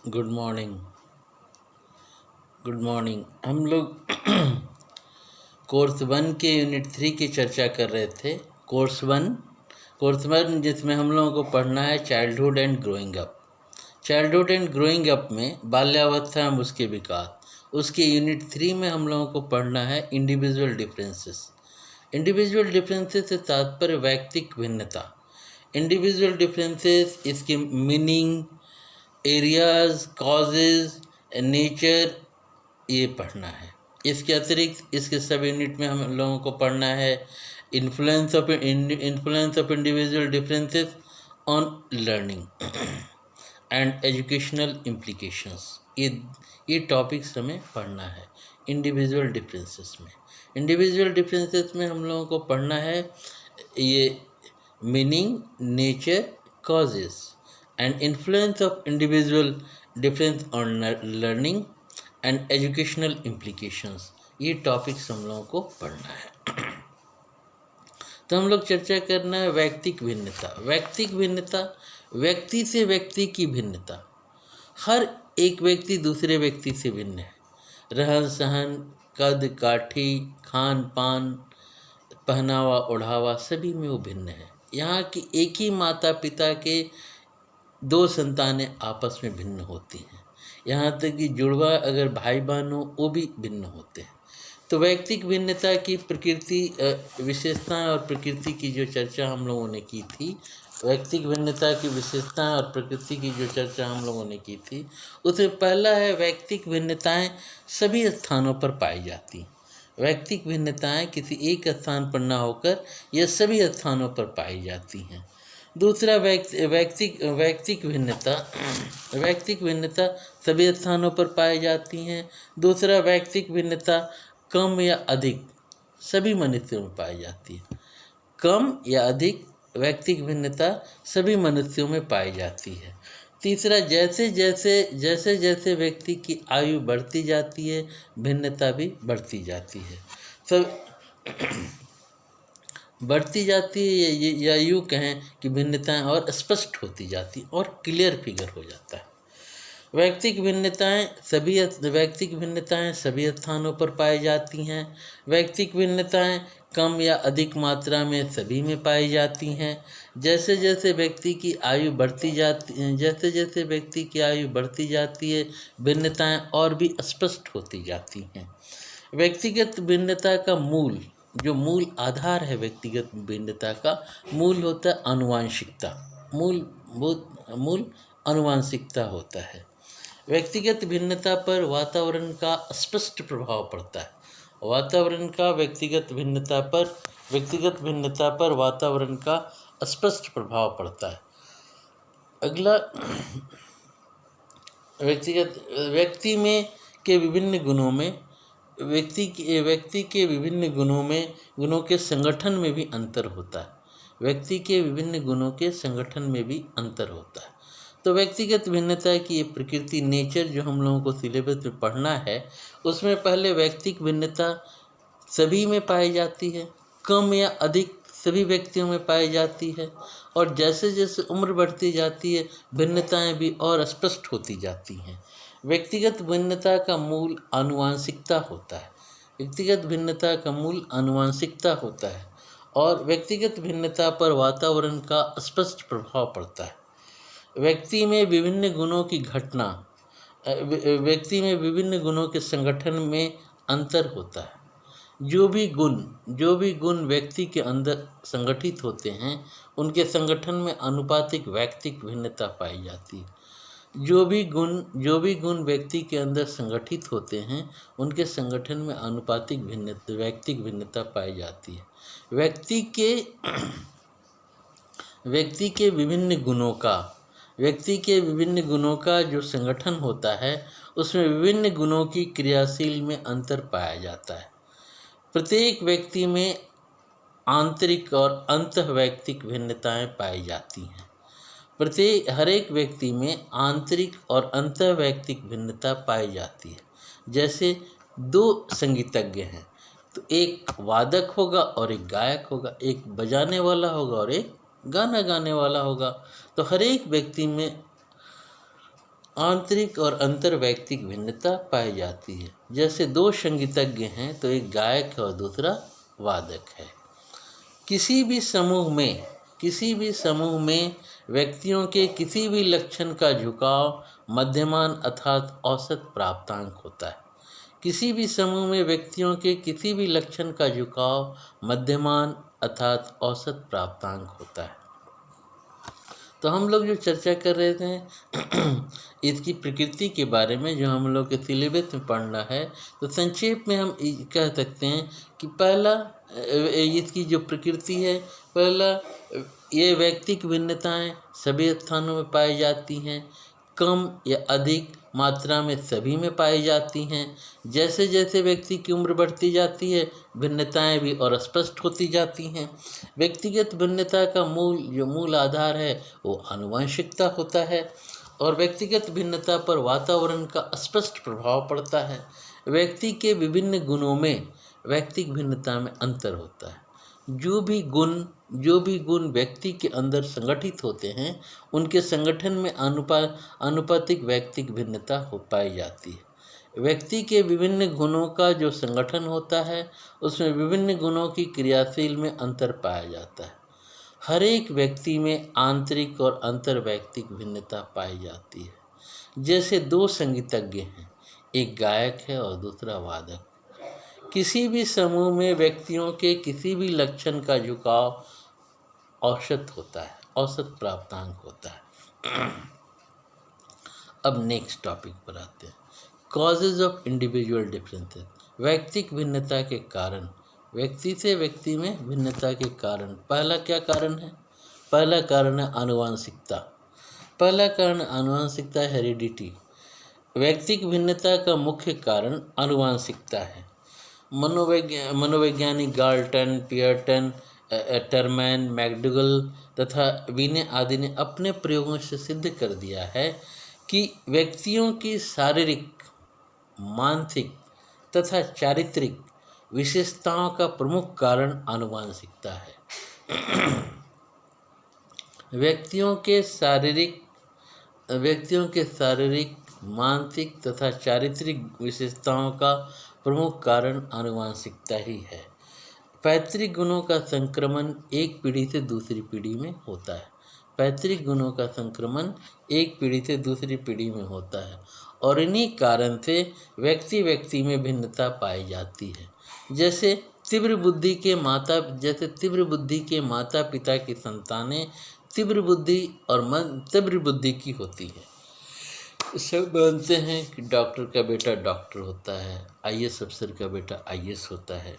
Good morning. Good morning. हम लोग course one के यूनिट 3 की चर्चा कर रहे थे। कोर्स वन जिसमें हम लोगों को पढ़ना है childhood and growing up. Childhood and growing up में बाल्यावस्था एवं उसके विकास। उसके यूनिट 3 में हम लोगों को पढ़ना है इंडिविजुअल डिफरेंसेस। इंडिविजुअल डिफरेंसेस से तात्पर्य व्यक्तिक भिन्नता। इंडिविजुअल डिफरेंसेस, इसकी मीनिंग, एरियाज, कॉजेज, नेचर, ये पढ़ना है। इसके अतिरिक्त इसके सब यूनिट में हम लोगों को पढ़ना है influence of individual differences on learning and educational implications. ये टॉपिक्स हमें पढ़ना है इंडिविजुअल डिफरेंसेस में। इंडिविजुअल डिफरेंसेस में हम लोगों को पढ़ना है ये meaning, nature, causes and influence of individual difference on learning and educational implications. ये टॉपिक्स हम लोगों को पढ़ना है। तो हम लोग चर्चा करना है व्यक्तिक भिन्नता। व्यक्तिक भिन्नता, व्यक्ति से व्यक्ति की भिन्नता। हर एक व्यक्ति दूसरे व्यक्ति से भिन्न है। रहन सहन, कद काठी, खान पान, पहनावा ओढ़ावा, सभी में वो भिन्न है। यहाँ की एक ही माता पिता के दो संतानें आपस में भिन्न होती हैं। यहाँ तक कि जुड़वा अगर भाई बहन हो वो भी भिन्न होते हैं। तो व्यक्तिक भिन्नता की प्रकृति, विशेषताएं और प्रकृति की जो चर्चा हम लोगों ने की थी, व्यक्तिक भिन्नता की विशेषताएं और प्रकृति की जो चर्चा हम लोगों ने की थी, उसमें पहला है व्यक्तिक भिन्नताएं सभी स्थानों पर पाई जाती हैं। व्यक्तिक भिन्नताएं किसी एक स्थान पर न होकर यह सभी स्थानों पर पाई जाती हैं। दूसरा वैयक्तिक भिन्नता, वैयक्तिक भिन्नता सभी स्थानों पर पाई जाती हैं। दूसरा वैयक्तिक भिन्नता कम या अधिक सभी मनुष्यों में पाई जाती है। कम या अधिक वैयक्तिक भिन्नता सभी मनुष्यों में पाई जाती है। तीसरा, जैसे जैसे व्यक्ति की आयु बढ़ती जाती है, भिन्नता भी बढ़ती जाती है। सब बढ़ती जाती है या यूँ कहें कि भिन्नताएं और स्पष्ट होती जाती और क्लियर फिगर हो जाता है। वैयक्तिक भिन्नताएं सभी स्थानों पर पाई जाती हैं। वैयक्तिक भिन्नताएं कम या अधिक मात्रा में सभी में पाई जाती हैं। जैसे जैसे व्यक्ति की आयु बढ़ती जाती है, भिन्नताएं और भी स्पष्ट होती जाती हैं। व्यक्तिगत भिन्नता का जो मूल आधार है, व्यक्तिगत भिन्नता का मूल होता है आनुवांशिकता। मूल आनुवांशिकता होता है। व्यक्तिगत भिन्नता पर वातावरण का स्पष्ट प्रभाव पड़ता है। व्यक्तिगत भिन्नता पर वातावरण का स्पष्ट प्रभाव पड़ता है। अगला, व्यक्ति के विभिन्न गुणों के संगठन में भी अंतर होता है। व्यक्ति के विभिन्न गुणों के संगठन में भी अंतर होता है। तो व्यक्तिगत भिन्नता की ये प्रकृति, नेचर, जो हम लोगों को सिलेबस में पढ़ना है, उसमें पहले व्यक्तिक भिन्नता सभी में पाई जाती है, कम या अधिक सभी व्यक्तियों में पाई जाती है, और जैसे जैसे उम्र बढ़ती जाती है भिन्नताएं भी और स्पष्ट होती जाती हैं। व्यक्तिगत भिन्नता का मूल आनुवांशिकता होता है और व्यक्तिगत भिन्नता पर वातावरण का स्पष्ट प्रभाव पड़ता है। व्यक्ति में विभिन्न गुणों के संगठन में अंतर होता है। जो भी गुण व्यक्ति के अंदर संगठित होते हैं, उनके संगठन में आनुपातिक व्यक्तिक भिन्नता पाई जाती है। जो भी गुण व्यक्ति के अंदर संगठित होते हैं, उनके संगठन में आनुपातिक व्यक्तिक भिन्नता पाई जाती है। व्यक्ति के विभिन्न गुणों का जो संगठन होता है, उसमें विभिन्न गुणों की क्रियाशील में अंतर पाया जाता है। प्रत्येक व्यक्ति में आंतरिक और अंतःवैयक्तिक भिन्नताएं पाई जाती हैं। हर एक व्यक्ति में आंतरिक और अंतःवैयक्तिक भिन्नता पाई जाती है। जैसे दो संगीतज्ञ हैं, तो एक वादक होगा और एक गायक होगा, एक बजाने वाला होगा और एक गाना गाने वाला होगा। तो हर एक व्यक्ति में आंतरिक और अंतर्वैयक्तिक भिन्नता पाई जाती है। जैसे दो संगीतज्ञ हैं तो एक गायक है और दूसरा वादक है। किसी भी समूह में व्यक्तियों के किसी भी लक्षण का झुकाव मध्यमान अर्थात औसत प्राप्तांक होता है। किसी भी समूह में व्यक्तियों के किसी भी लक्षण का झुकाव मध्यमान अर्थात औसत प्राप्तांक होता है। तो हम लोग जो चर्चा कर रहे थे इसकी प्रकृति के बारे में, जो हम लोग के सिलेबस में पढ़ना है, तो संक्षेप में हम कह सकते हैं कि पहला इसकी जो प्रकृति है, पहला ये व्यक्तिक भिन्नताएं सभी स्थानों में पाई जाती हैं, कम या अधिक मात्रा में सभी में पाई जाती हैं। जैसे जैसे व्यक्ति की उम्र बढ़ती जाती है भिन्नताएं भी और स्पष्ट होती जाती हैं। व्यक्तिगत भिन्नता का मूल आधार है वो आनुवंशिकता होता है और व्यक्तिगत भिन्नता पर वातावरण का स्पष्ट प्रभाव पड़ता है। व्यक्ति के विभिन्न गुणों में व्यक्तिगत भिन्नता में अंतर होता है। जो भी गुण व्यक्ति के अंदर संगठित होते हैं उनके संगठन में आनुपातिक व्यक्तिगत भिन्नता हो पाई जाती है। व्यक्ति के विभिन्न गुणों का जो संगठन होता है उसमें विभिन्न गुणों की क्रियाशील में अंतर पाया जाता है। हर एक व्यक्ति में आंतरिक और अंतर्वैयक्तिक भिन्नता पाई जाती है। जैसे दो संगीतज्ञ हैं, एक गायक है और दूसरा वादक। किसी भी समूह में व्यक्तियों के किसी भी लक्षण का झुकाव औसत होता है, औसत प्राप्तांक होता है। अब नेक्स्ट टॉपिक पर आते हैं, कॉजेज ऑफ इंडिविजुअल डिफरेंसेस। व्यक्तिक भिन्नता के कारण, व्यक्ति से व्यक्ति में भिन्नता के कारण पहला क्या कारण है? पहला कारण है आनुवंशिकता। पहला कारण आनुवंशिकता, हेरिडिटी। व्यक्तिक भिन्नता का मुख्य कारण आनुवंशिकता है। मनोवैज्ञानिक गाल्टन, पियर्टन, टरमैन, मैकडूगल तथा वीने आदि ने अपने प्रयोगों से सिद्ध कर दिया है कि व्यक्तियों की शारीरिक, मानसिक तथा चारित्रिक विशेषताओं का प्रमुख कारण आनुवंशिकता है। व्यक्तियों के शारीरिक, मानसिक तथा चारित्रिक विशेषताओं का प्रमुख कारण आनुवंशिकता ही है। पैतृक गुणों का संक्रमण एक पीढ़ी से दूसरी पीढ़ी में होता है। पैतृक गुणों का संक्रमण एक पीढ़ी से दूसरी पीढ़ी में होता है और इन्हीं कारण से व्यक्ति में भिन्नता पाई जाती है। जैसे तीव्र बुद्धि के माता पिता की संतानें तीव्र बुद्धि की होती है। सब मानते हैं कि डॉक्टर का बेटा डॉक्टर होता है, आईएएस अफसर का बेटा आईएएस होता है।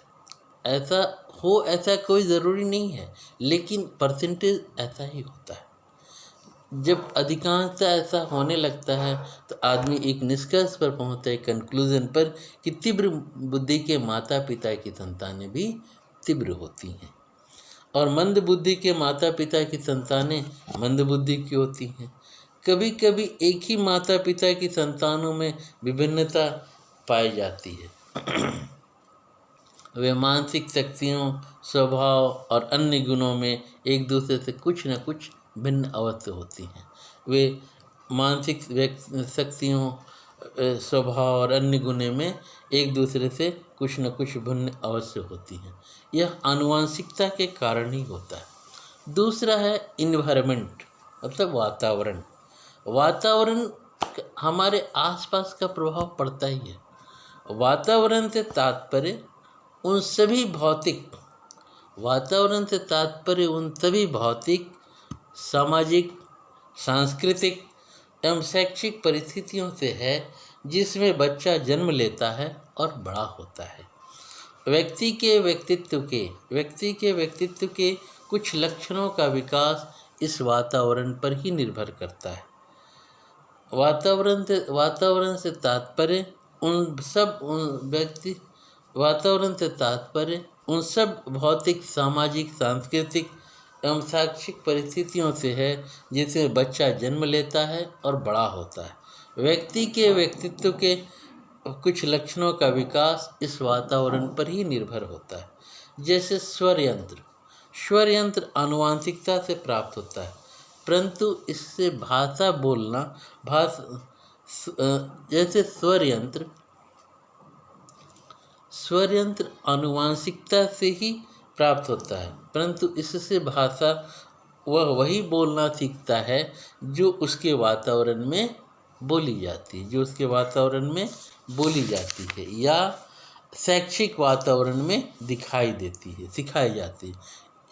ऐसा कोई ज़रूरी नहीं है, लेकिन परसेंटेज ऐसा ही होता है। जब अधिकांशतः ऐसा होने लगता है तो आदमी एक निष्कर्ष पर पहुंचता है, कंक्लूजन पर, कि तीव्र बुद्धि के माता पिता की संतानें भी तीव्र होती हैं और मंद बुद्धि के माता पिता की संतानें मंद बुद्धि की होती हैं। कभी कभी एक ही माता पिता की संतानों में विभिन्नता पाई जाती है। वे मानसिक शक्तियों, स्वभाव और अन्य गुणों में एक दूसरे से कुछ न कुछ भिन्न अवश्य होती हैं। वे मानसिक शक्तियों, स्वभाव और अन्य गुणों में एक दूसरे से कुछ न कुछ भिन्न अवश्य होती हैं। यह आनुवंशिकता के कारण ही होता है। दूसरा है इन्वायरमेंट, मतलब वातावरण। वातावरण हमारे आसपास का प्रभाव पड़ता ही है। वातावरण से तात्पर्य उन सभी भौतिक, सामाजिक, सांस्कृतिक एवं शैक्षिक परिस्थितियों से है जिसमें बच्चा जन्म लेता है और बड़ा होता है। व्यक्ति के व्यक्तित्व के कुछ लक्षणों का विकास इस वातावरण पर ही निर्भर करता है। वातावरण से तात्पर्य उन सब भौतिक, सामाजिक, सांस्कृतिक एवं शैक्षिक परिस्थितियों से है जिसमें बच्चा जन्म लेता है और बड़ा होता है। व्यक्ति के व्यक्तित्व के कुछ लक्षणों का विकास इस वातावरण पर ही निर्भर होता है। जैसे स्वर यंत्र आनुवंशिकता से प्राप्त होता है, परंतु इससे भाषा जैसे स्वर यंत्र आनुवांशिकता से ही प्राप्त होता है, परंतु इससे भाषा वह वही बोलना सीखता है जो उसके वातावरण में बोली जाती है, या शैक्षिक वातावरण में दिखाई देती है, सिखाई जाती है।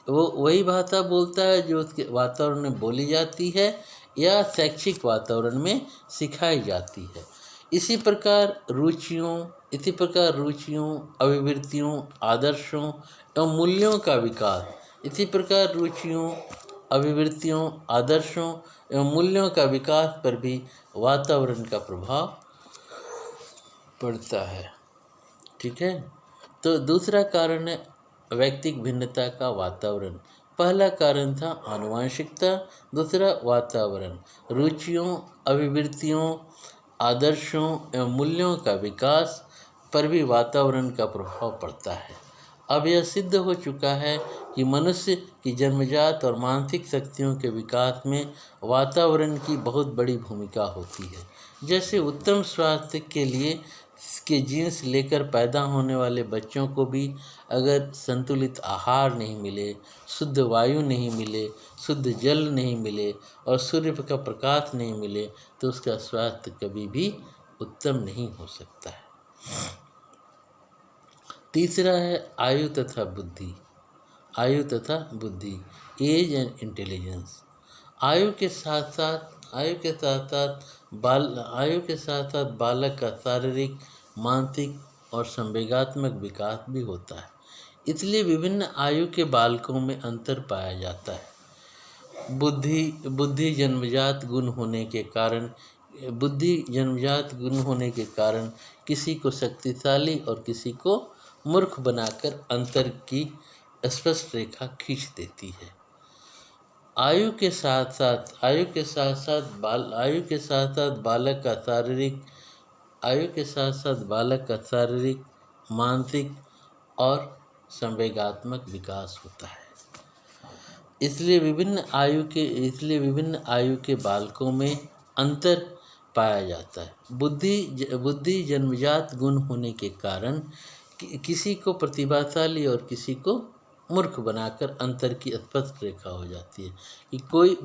वो वही भाषा बोलता है जो उसके वातावरण में बोली जाती है या शैक्षिक वातावरण में सिखाई जाती है। इसी प्रकार रुचियों, अभिवृत्तियों, आदर्शों एवं मूल्यों का विकास पर भी वातावरण का प्रभाव पड़ता है। ठीक है। तो दूसरा कारण है व्यक्तिगत भिन्नता का वातावरण। पहला कारण था आनुवंशिकता, दूसरा वातावरण। रुचियों, अभिवृत्तियों, आदर्शों एवं मूल्यों का विकास पर भी वातावरण का प्रभाव पड़ता है। अब यह सिद्ध हो चुका है कि मनुष्य की जन्मजात और मानसिक शक्तियों के विकास में वातावरण की बहुत बड़ी भूमिका होती है। जैसे उत्तम स्वास्थ्य के लिए के जीन्स लेकर पैदा होने वाले बच्चों को भी अगर संतुलित आहार नहीं मिले, शुद्ध वायु नहीं मिले, शुद्ध जल नहीं मिले और सूर्य का प्रकाश नहीं मिले तो उसका स्वास्थ्य कभी भी उत्तम नहीं हो सकता है। तीसरा है आयु तथा बुद्धि। Age and intelligence. आयु के साथ साथ बालक का शारीरिक, मानसिक और संवेगात्मक विकास भी होता है। इसलिए विभिन्न आयु के बालकों में अंतर पाया जाता है। बुद्धि जन्मजात गुण होने के कारण किसी को शक्तिशाली और किसी को मूर्ख बनाकर अंतर की स्पष्ट रेखा खींच देती है। आयु के साथ साथ बालक का शारीरिक, मानसिक और संवेगात्मक विकास होता है। इसलिए विभिन्न आयु के बालकों में अंतर पाया जाता है। बुद्धि जन्मजात गुण होने के कारण किसी को प्रतिभाशाली और किसी को मूर्ख बनाकर अंतर की स्पष्ट रेखा हो जाती है कि कोई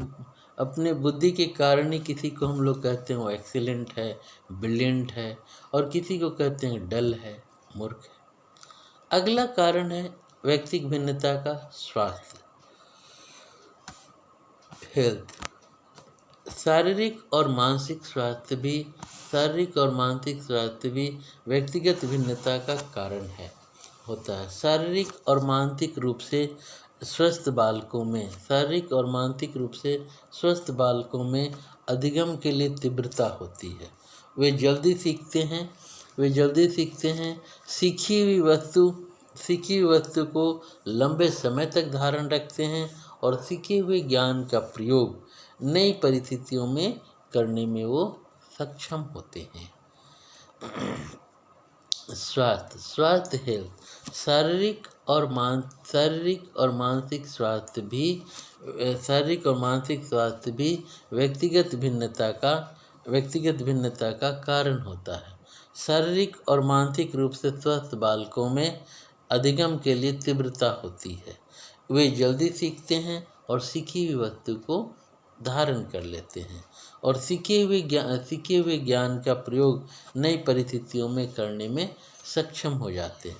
अपने बुद्धि के कारण ही किसी को हम लोग कहते हैं वो एक्सीलेंट है, ब्रिलियंट है, और किसी को कहते हैं डल है, मूर्ख है। अगला कारण है व्यक्तिगत भिन्नता का स्वास्थ्य, हेल्थ। शारीरिक और मानसिक स्वास्थ्य भी व्यक्तिगत भिन्नता का कारण होता है। शारीरिक और मानसिक रूप से स्वस्थ बालकों में अधिगम के लिए तीव्रता होती है। वे जल्दी सीखते हैं। सीखी हुई वस्तु को लंबे समय तक धारण रखते हैं और सीखे हुए ज्ञान का प्रयोग नई परिस्थितियों में करने में वो सक्षम होते हैं। स्वास्थ्य हेल्थ। शारीरिक और मानसिक स्वास्थ्य भी व्यक्तिगत भिन्नता का कारण होता है। शारीरिक और मानसिक रूप से स्वस्थ बालकों में अधिगम के लिए तीव्रता होती है। वे जल्दी सीखते हैं और सीखी हुई वस्तु को धारण कर लेते हैं और सीखे हुए ज्ञान का प्रयोग नई परिस्थितियों में करने में सक्षम हो जाते हैं।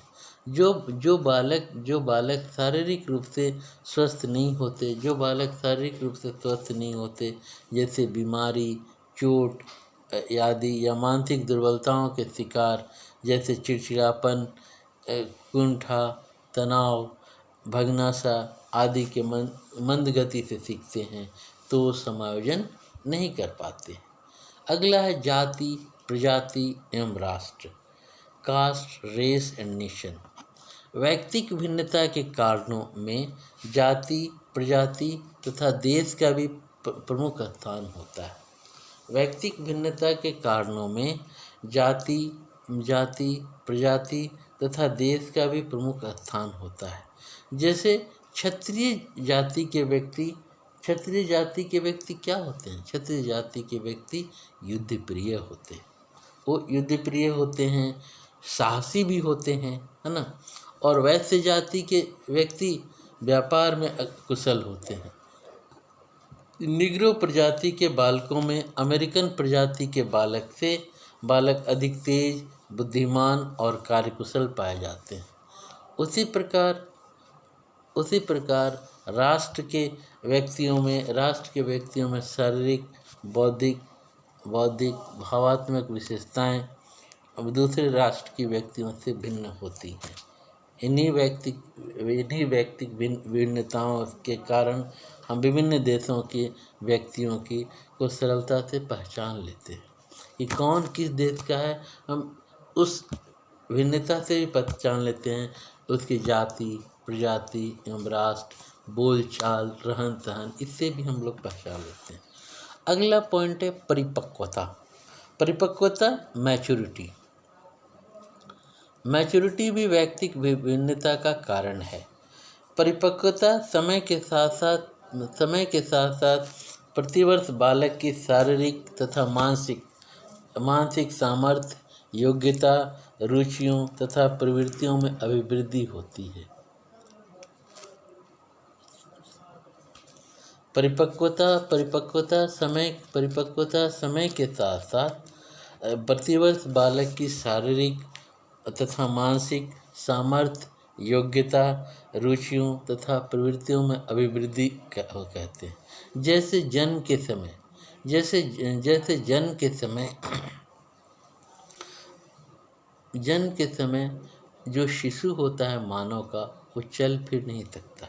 जो बालक शारीरिक रूप से स्वस्थ नहीं होते, जैसे बीमारी, चोट आदि या मानसिक दुर्बलताओं के शिकार, जैसे चिड़चिड़ापन, कुंठा, तनाव, भगनासा आदि के मंद गति से सीखते हैं तो समायोजन नहीं कर पाते। अगला है जाति, प्रजाति एवं राष्ट्र, कास्ट, रेस एंड नेशन। व्यक्तिगत भिन्नता के कारणों में जाति, प्रजाति तथा देश का भी प्रमुख स्थान होता है। व्यक्तिगत भिन्नता के कारणों में जाति, प्रजाति तथा देश का भी प्रमुख स्थान होता है। जैसे क्षत्रिय जाति के व्यक्ति क्षत्रिय जाति के व्यक्ति क्या होते हैं? क्षत्रिय जाति के व्यक्ति युद्ध प्रिय होते हैं। वो युद्ध प्रिय होते हैं, साहसी भी होते हैं, है ना। और वैश्य जाति के व्यक्ति व्यापार में कुशल होते हैं। निग्रो प्रजाति के बालकों में अमेरिकन प्रजाति के बालक अधिक तेज, बुद्धिमान और कार्यकुशल पाए जाते हैं। उसी प्रकार राष्ट्र के व्यक्तियों में शारीरिक, बौद्धिक, भावात्मक विशेषताएं दूसरे राष्ट्र के व्यक्तियों से भिन्न होती हैं। इन्हीं व्यक्तिक भिन्नताओं के कारण हम विभिन्न देशों के व्यक्तियों को सरलता से पहचान लेते हैं कि कौन किस देश का है। हम उस भिन्नता से भी पहचान लेते हैं, उसकी जाति, प्रजाति एवं राष्ट्र, बोलचाल, रहन सहन, इससे भी हम लोग पहचान लेते हैं। अगला पॉइंट है परिपक्वता, मैच्योरिटी भी व्यक्तिक विभिन्नता का कारण है। परिपक्वता समय के साथ साथ प्रतिवर्ष बालक की शारीरिक तथा मानसिक सामर्थ्य, योग्यता, रुचियों तथा प्रवृत्तियों में अभिवृद्धि होती है। परिपक्वता समय के साथ साथ प्रतिवर्ष बालक की शारीरिक तथा मानसिक सामर्थ्य, योग्यता, रुचियों तथा प्रवृत्तियों में अभिवृद्धि कहते हैं। जैसे जन्म के समय जो शिशु होता है मानव का, वो चल फिर नहीं सकता,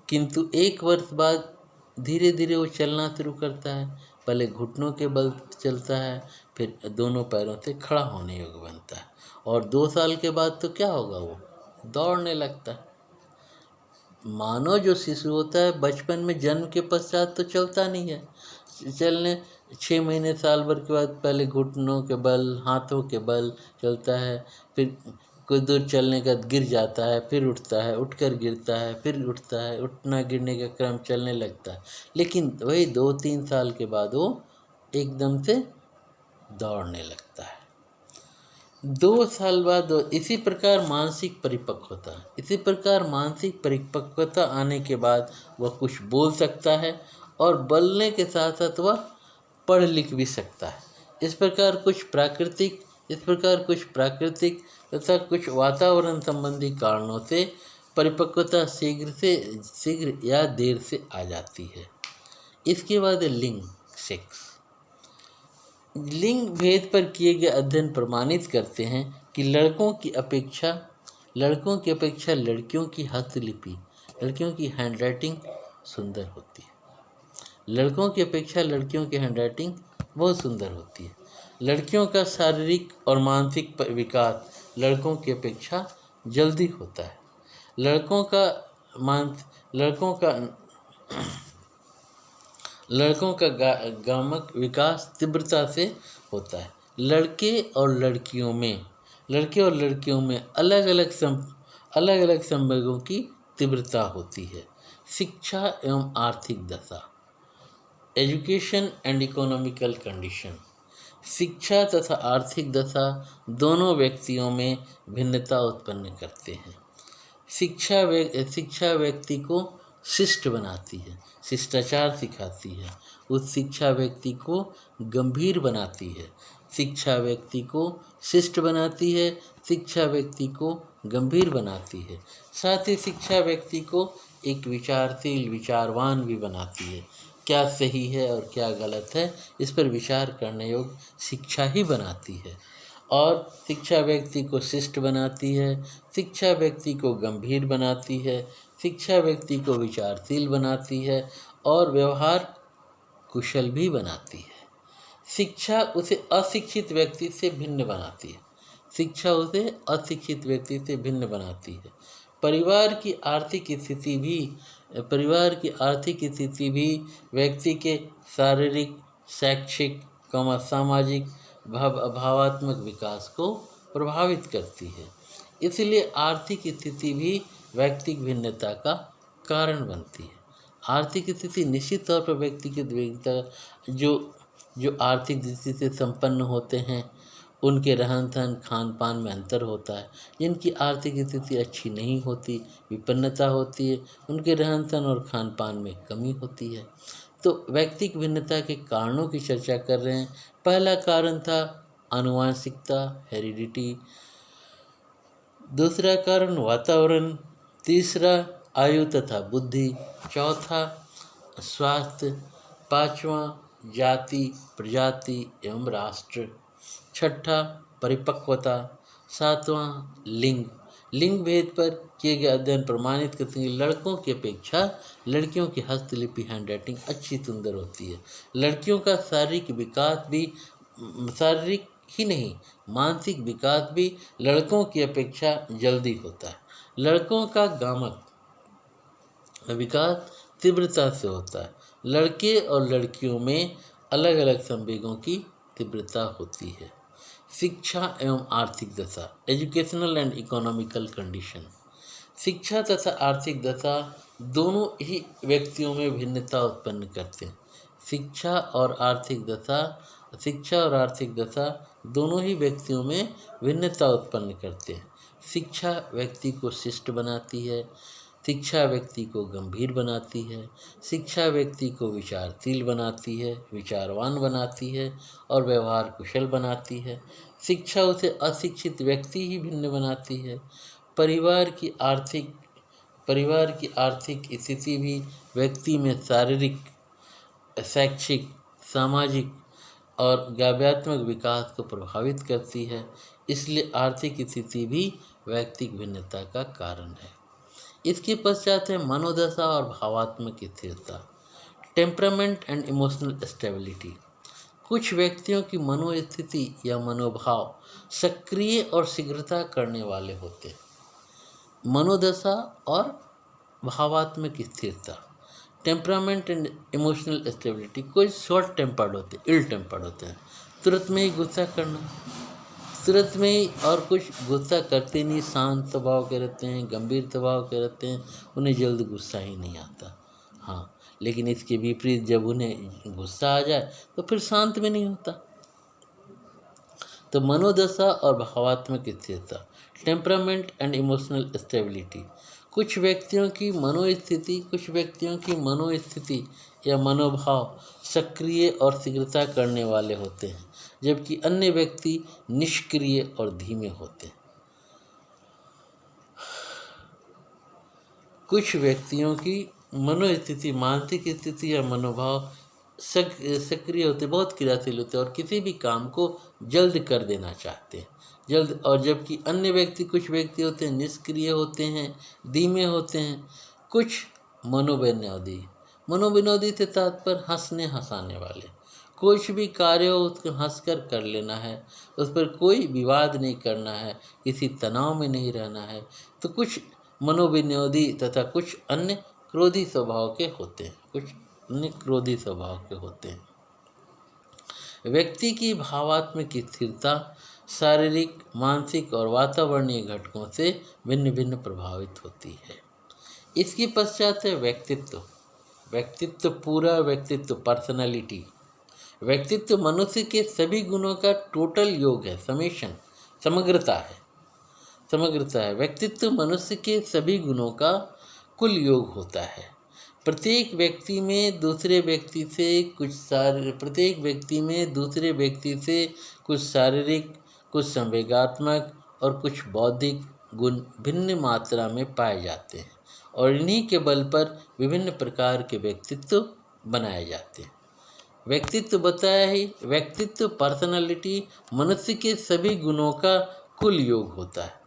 किंतु 1 वर्ष बाद धीरे धीरे वो चलना शुरू करता है। पहले घुटनों के बल चलता है, फिर दोनों पैरों से खड़ा होने योग्य बनता है, और 2 साल के बाद तो क्या होगा, वो दौड़ने लगता है। मानव जो शिशु होता है बचपन में जन्म के पश्चात तो चलता नहीं है, चलने 6 महीने साल भर के बाद पहले घुटनों के बल, हाथों के बल चलता है, फिर कुछ दूर चलने के बाद गिर जाता है, फिर उठता है, उठकर गिरता है, फिर उठता है, उठना गिरने का क्रम चलने लगता है। लेकिन वही 2-3 साल के बाद वो एकदम से दौड़ने लगता है। 2 साल बाद इसी प्रकार मानसिक परिपक्वता आने के बाद वह कुछ बोल सकता है, और बोलने के साथ साथ वह पढ़ लिख भी सकता है। इस प्रकार कुछ प्राकृतिक तथा कुछ वातावरण संबंधी कारणों से परिपक्वता शीघ्र या देर से आ जाती है। इसके बाद लिंग भेद पर किए गए अध्ययन प्रमाणित करते हैं कि लड़कों की अपेक्षा लड़कियों की हस्तलिपि, लड़कियों की हैंडराइटिंग सुंदर होती है। लड़कों की अपेक्षा लड़कियों की हैंडराइटिंग बहुत सुंदर होती है। लड़कियों का शारीरिक और मानसिक विकास लड़कों की अपेक्षा जल्दी होता है। लड़कों का गामक विकास तीव्रता से होता है। लड़के और लड़कियों में अलग अलग संवेगों की तीव्रता होती है। शिक्षा एवं आर्थिक दशा, एजुकेशन एंड इकोनॉमिकल कंडीशन, शिक्षा तथा आर्थिक दशा दोनों व्यक्तियों में भिन्नता उत्पन्न करते हैं। शिक्षा व्यक्ति को शिष्ट बनाती है, शिष्टाचार सिखाती है। उस शिक्षा व्यक्ति को गंभीर बनाती है। शिक्षा व्यक्ति को शिष्ट बनाती है, शिक्षा व्यक्ति को गंभीर बनाती है। साथ ही शिक्षा व्यक्ति को एक विचारशील, विचारवान भी बनाती है। क्या सही है और क्या गलत है, इस पर विचार करने योग्य शिक्षा ही बनाती है। और शिक्षा व्यक्ति को शिष्ट बनाती है, शिक्षा व्यक्ति को गंभीर बनाती है, शिक्षा व्यक्ति को विचारशील बनाती है और व्यवहार कुशल भी बनाती है। शिक्षा उसे अशिक्षित व्यक्ति से भिन्न बनाती है। परिवार की आर्थिक स्थिति भी व्यक्ति के शारीरिक, शैक्षिक, सामाजिक, भावात्मक विकास को प्रभावित करती है। इसलिए आर्थिक स्थिति भी व्यक्तिक भिन्नता का कारण बनती है। आर्थिक स्थिति निश्चित तौर पर व्यक्ति की विविधता जो जो आर्थिक दृष्टि से संपन्न होते हैं उनके रहन सहन खान पान में अंतर होता है। जिनकी आर्थिक स्थिति अच्छी नहीं होती, विपन्नता होती है, उनके रहन सहन और खान पान में कमी होती है। तो व्यक्तिक भिन्नता के कारणों की चर्चा कर रहे हैं। पहला कारण था आनुवांशिकता, हेरिडिटी। दूसरा कारण वातावरण। तीसरा आयु तथा बुद्धि। चौथा स्वास्थ्य। पांचवा जाति, प्रजाति एवं राष्ट्र। छठा परिपक्वता। सातवां लिंग। लिंग भेद पर किए गए अध्ययन प्रमाणित करते हैं कि लड़कों की अपेक्षा लड़कियों की हस्तलिपि हैंडराइटिंग अच्छी सुंदर होती है। लड़कियों का शारीरिक विकास भी, शारीरिक ही नहीं मानसिक विकास भी लड़कों की अपेक्षा जल्दी होता है। लड़कों का गामक विकास तीव्रता से होता है। लड़के और लड़कियों में अलग अलग संवेगों की तीव्रता होती है। शिक्षा एवं आर्थिक दशा, एजुकेशनल एंड इकोनॉमिकल कंडीशन। शिक्षा तथा आर्थिक दशा दोनों ही व्यक्तियों में भिन्नता उत्पन्न करते हैं। शिक्षा और आर्थिक दशा दोनों ही व्यक्तियों में भिन्नता उत्पन्न करते हैं। शिक्षा व्यक्ति को शिष्ट बनाती है, शिक्षा व्यक्ति को गंभीर बनाती है, शिक्षा व्यक्ति को विचारशील बनाती है, विचारवान बनाती है और व्यवहार कुशल बनाती है। शिक्षा उसे अशिक्षित व्यक्ति ही भिन्न बनाती है। परिवार की आर्थिक स्थिति भी व्यक्ति में शारीरिक, शैक्षिक, सामाजिक और काव्यात्मक विकास को प्रभावित करती है। इसलिए आर्थिक स्थिति भी व्यक्तिक भिन्नता का कारण है। इसके पश्चात है मनोदशा और भावात्मक स्थिरता, टेम्परामेंट एंड इमोशनल स्टेबिलिटी। कुछ व्यक्तियों की मनोस्थिति या मनोभाव सक्रिय और शीघ्रता करने वाले होते हैं। मनोदशा और भावात्मक स्थिरता, टेम्परामेंट एंड इमोशनल स्टेबिलिटी। कोई शॉर्ट टेम्पर्ड होते हैं, इल टेम्पर्ड होते हैं, तुरंत में ही गुस्सा करना, तुरंत में ही, और कुछ गुस्सा करते नहीं, शांत स्वभाव के रहते हैं, गंभीर स्वभाव के रहते हैं, उन्हें जल्द गुस्सा ही नहीं आता। हाँ, लेकिन इसके विपरीत जब उन्हें गुस्सा आ जाए तो फिर शांत में नहीं होता। तो मनोदशा और भावात्मक स्थिरता, टेम्परामेंट एंड इमोशनल स्टेबिलिटी। कुछ व्यक्तियों की मनोस्थिति या मनोभाव सक्रिय और शीघ्रता करने वाले होते हैं, जबकि अन्य व्यक्ति निष्क्रिय और धीमे होते हैं। कुछ व्यक्तियों की मनोस्थिति, मानसिक स्थिति या मनोभाव सक्रिय होते, बहुत क्रियाशील होते हैं और किसी भी काम को जल्द कर देना चाहते हैं, जल्द। और जबकि कुछ व्यक्ति होते हैं निष्क्रिय होते हैं, धीमे होते हैं। कुछ मनोविनोदी से तात्पर्य हंसने हंसाने वाले। कुछ भी कार्य हो उसको हंसकर कर लेना है, उस पर कोई विवाद नहीं करना है, किसी तनाव में नहीं रहना है। तो कुछ मनोविनोदी तथा कुछ अन्य क्रोधी स्वभाव के होते हैं। व्यक्ति की भावात्मक स्थिरता शारीरिक, मानसिक और वातावरणीय घटकों से भिन्न भिन्न प्रभावित होती है। इसके पश्चात है व्यक्तित्व, पूरा व्यक्तित्व, पर्सनालिटी। व्यक्तित्व मनुष्य के सभी गुणों का टोटल योग है, समेशन, समग्रता है। व्यक्तित्व मनुष्य के सभी गुणों का कुल योग होता है। प्रत्येक व्यक्ति में दूसरे व्यक्ति से कुछ शारीरिक, कुछ संवेगात्मक और कुछ बौद्धिक गुण भिन्न मात्रा में पाए जाते हैं और इन्हीं के बल पर विभिन्न प्रकार के व्यक्तित्व बनाए जाते हैं। व्यक्तित्व पर्सनालिटी मनुष्य के सभी गुणों का कुल योग होता है।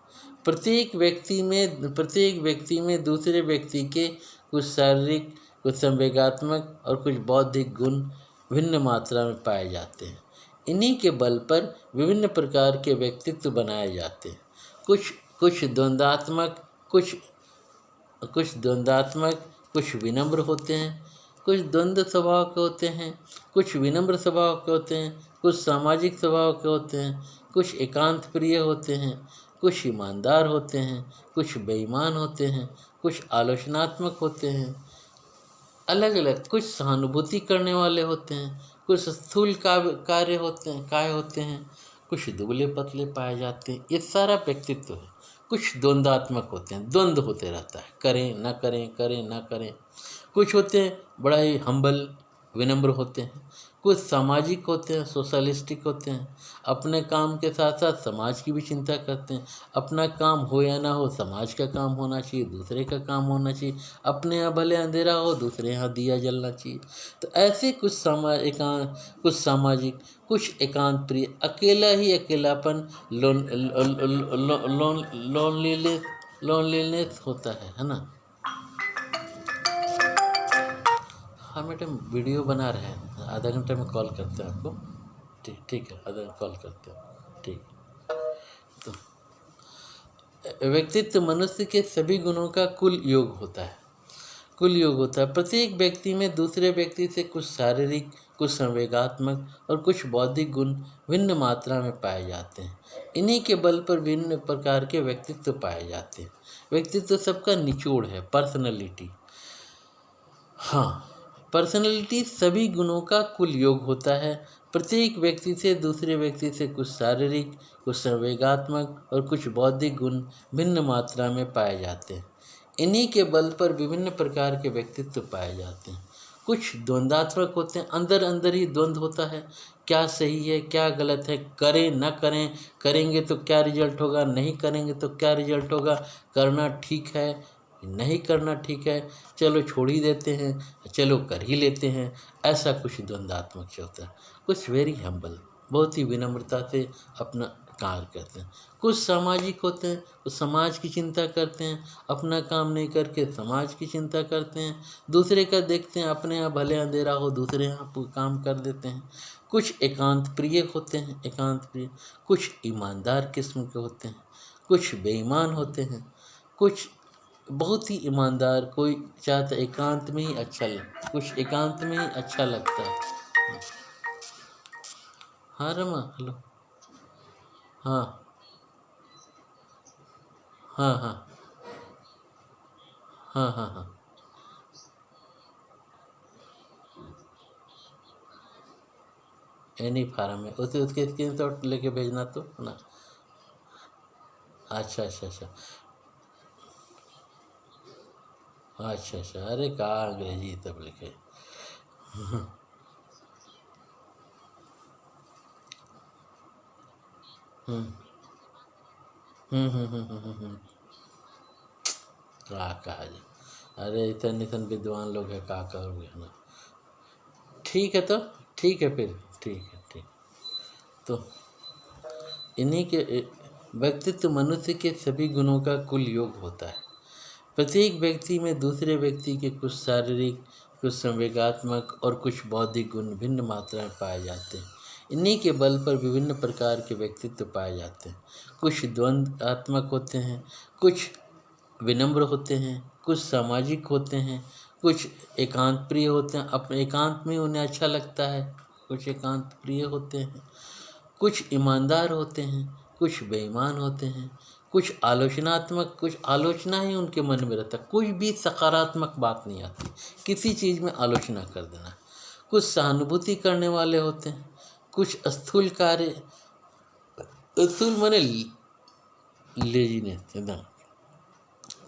प्रत्येक व्यक्ति में दूसरे व्यक्ति के कुछ शारीरिक, कुछ संवेगात्मक और कुछ बौद्धिक गुण भिन्न मात्रा में पाए जाते हैं। इन्हीं के बल पर विभिन्न प्रकार के व्यक्तित्व बनाए जाते हैं। कुछ द्वंद्वात्मक, कुछ विनम्र होते हैं, कुछ द्वंद्व स्वभाव के होते हैं, कुछ विनम्र स्वभाव के होते हैं, कुछ सामाजिक स्वभाव के होते हैं, कुछ एकांत प्रिय होते हैं, कुछ ईमानदार होते हैं, कुछ बेईमान होते हैं, कुछ आलोचनात्मक होते हैं, अलग अलग, कुछ सहानुभूति करने वाले होते हैं, कुछ स्थूल कार्य होते हैं, काय होते हैं, कुछ दुबले पतले पाए जाते हैं। ये सारा व्यक्तित्व है। कुछ द्वंद्वात्मक होते हैं, द्वंद्व होते रहता है, करें ना करें, करें ना करें। कुछ होते हैं बड़ा ही हम्बल, विनम्र होते हैं। कुछ सामाजिक होते हैं, सोशलिस्टिक होते हैं, अपने काम के साथ साथ समाज की भी चिंता करते हैं। अपना काम हो या ना हो, समाज का काम होना चाहिए, दूसरे का काम होना चाहिए। अपने यहाँ भले अंधेरा हो, दूसरे यहाँ दिया जलना चाहिए। तो ऐसे कुछ कुछ सामाजिक, कुछ एकांत प्रिय, अकेला ही अकेलापन, लोनलीनेस होता है ना। हाँ मैडम, वीडियो बना रहे हैं, आधा घंटे में कॉल करते हैं आपको। ठीक ठीक है, आधा कॉल करते हैं। ठीक। तो व्यक्तित्व मनुष्य के सभी गुणों का कुल योग होता है। कुल योग होता है। प्रत्येक व्यक्ति में दूसरे व्यक्ति से कुछ शारीरिक, कुछ संवेगात्मक और कुछ बौद्धिक गुण भिन्न मात्रा में पाए जाते हैं। इन्हीं के बल पर भिन्न प्रकार के व्यक्तित्व पाए जाते हैं। व्यक्तित्व सबका निचोड़ है, पर्सनैलिटी। हाँ, पर्सनैलिटी सभी गुणों का कुल योग होता है। प्रत्येक व्यक्ति से दूसरे व्यक्ति से कुछ शारीरिक, कुछ संवेगात्मक और कुछ बौद्धिक गुण भिन्न मात्रा में पाए जाते हैं। इन्हीं के बल पर विभिन्न प्रकार के व्यक्तित्व पाए जाते हैं। कुछ द्वंद्वात्मक होते हैं, अंदर अंदर ही द्वंद्व होता है, क्या सही है क्या गलत है, करें ना करें, करेंगे तो क्या रिजल्ट होगा, नहीं करेंगे तो क्या रिजल्ट होगा, करना ठीक है नहीं करना ठीक है, चलो छोड़ ही देते हैं, चलो कर ही लेते हैं। ऐसा कुछ द्वंद्वात्मक चलता है। कुछ वेरी हम्बल, बहुत ही विनम्रता से अपना कार्य करते हैं। कुछ सामाजिक होते हैं, वो समाज की चिंता करते हैं, अपना काम नहीं करके समाज की चिंता करते हैं। दूसरे का देखते हैं, अपने यहाँ भले अंधेरा हो, दूसरे यहाँ काम कर देते हैं। कुछ एकांत प्रिय होते हैं, एकांत प्रिय। कुछ ईमानदार किस्म के होते हैं, कुछ बेईमान होते हैं। कुछ बहुत ही ईमानदार, कोई चाहता एकांत में ही कुछ एकांत में ही अच्छा लगता है। हाँ रमा, हेलो। हाँ हाँ हाँ हाँ हाँ हाँ। एनी फार्म है, उसके स्क्रीन लेके भेजना तो ना। अच्छा अच्छा अच्छा अच्छा अच्छा। अरे कहाँ अंग्रेजी तब लिखे। हम्म का कहा जाए। अरे इतने इतने विद्वान लोग हैं, का करोगे ना। ठीक है तो, ठीक है फिर, ठीक है ठीक। तो इन्हीं के व्यक्तित्व मनुष्य के सभी गुणों का कुल योग होता है। प्रत्येक व्यक्ति में दूसरे व्यक्ति के कुछ शारीरिक, कुछ संवेगात्मक और कुछ बौद्धिक गुण भिन्न मात्रा में पाए जाते हैं। इन्हीं के बल पर विभिन्न प्रकार के व्यक्तित्व पाए जाते हैं। कुछ द्वंद्वात्मक होते हैं, कुछ विनम्र होते हैं, कुछ सामाजिक होते हैं, कुछ एकांत प्रिय होते हैं, अपने एकांत में उन्हें अच्छा लगता है, कुछ एकांत प्रिय होते हैं। कुछ ईमानदार होते हैं, कुछ बेईमान होते हैं। कुछ आलोचनात्मक, कुछ आलोचना ही उनके मन में रहता, कोई भी सकारात्मक बात नहीं आती, किसी चीज़ में आलोचना कर देना। कुछ सहानुभूति करने वाले होते हैं, कुछ स्थूल कार्य, स्थूल माने लेजीनेस एकदम,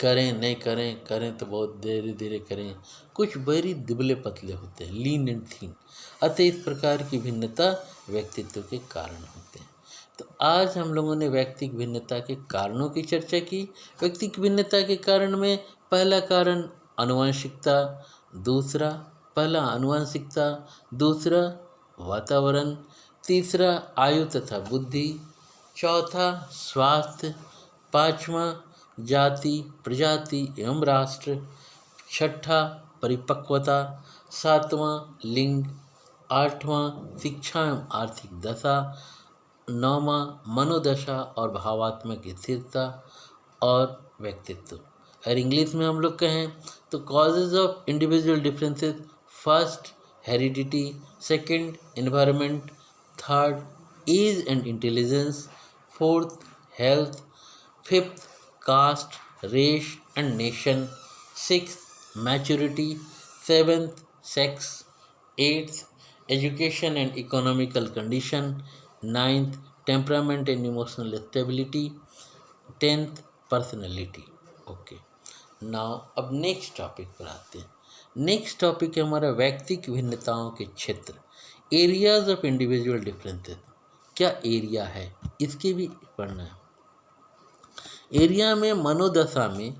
करें नहीं करें, करें तो बहुत धीरे धीरे करें। कुछ बड़ी दुबले पतले होते हैं, लीन एंड थीन। अतः इस प्रकार की भिन्नता व्यक्तित्व के कारण होते हैं। तो आज हम लोगों ने व्यक्तिक भिन्नता के कारणों की चर्चा की। व्यक्तिक भिन्नता के कारण में पहला कारण आनुवंशिकता, दूसरा पहला आनुवंशिकता, दूसरा वातावरण, तीसरा आयु तथा बुद्धि, चौथा स्वास्थ्य, पांचवा जाति प्रजाति एवं राष्ट्र, छठा परिपक्वता, सातवां लिंग, आठवां शिक्षा एवं आर्थिक दशा, नौवां मनोदशा और भावात्मक स्थिरता और व्यक्तित्व। अगर इंग्लिश में हम लोग कहें तो causes of individual differences: first heredity, second environment, third age and intelligence, fourth health, fifth caste, race and nation, sixth maturity, 7th sex, 8th education and economical condition, 9th temperament and emotional stability, 10th personality. Okay, now अब next topic पर आते हैं। Next topic है हमारा व्यक्तिक भिन्नताओं के क्षेत्र, एरियाज ऑफ इंडिविजुअल डिफरेंसेस। क्या एरिया है, इसके भी पढ़ना है। एरिया में मनोदशा में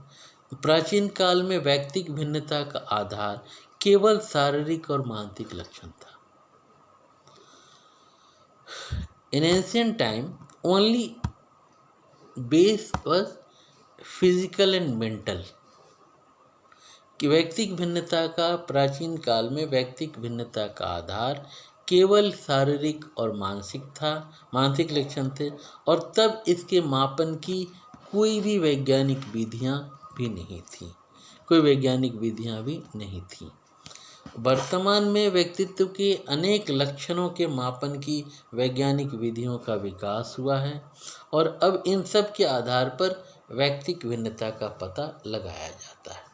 प्राचीन काल में व्यक्तिक भिन्नता का आधार केवल शारीरिक और मानसिक लक्षण था। इन ancient time only base was physical and mental. कि व्यक्तिक भिन्नता का प्राचीन काल में व्यक्तिक भिन्नता का आधार केवल शारीरिक और मानसिक था, मानसिक लक्षण थे, और तब इसके मापन की कोई भी वैज्ञानिक विधियां भी नहीं थी, कोई वैज्ञानिक विधियां भी नहीं थी। वर्तमान में व्यक्तित्व के अनेक लक्षणों के मापन की वैज्ञानिक विधियों का विकास हुआ है और अब इन सब के आधार पर व्यक्तिक भिन्नता का पता लगाया जाता है।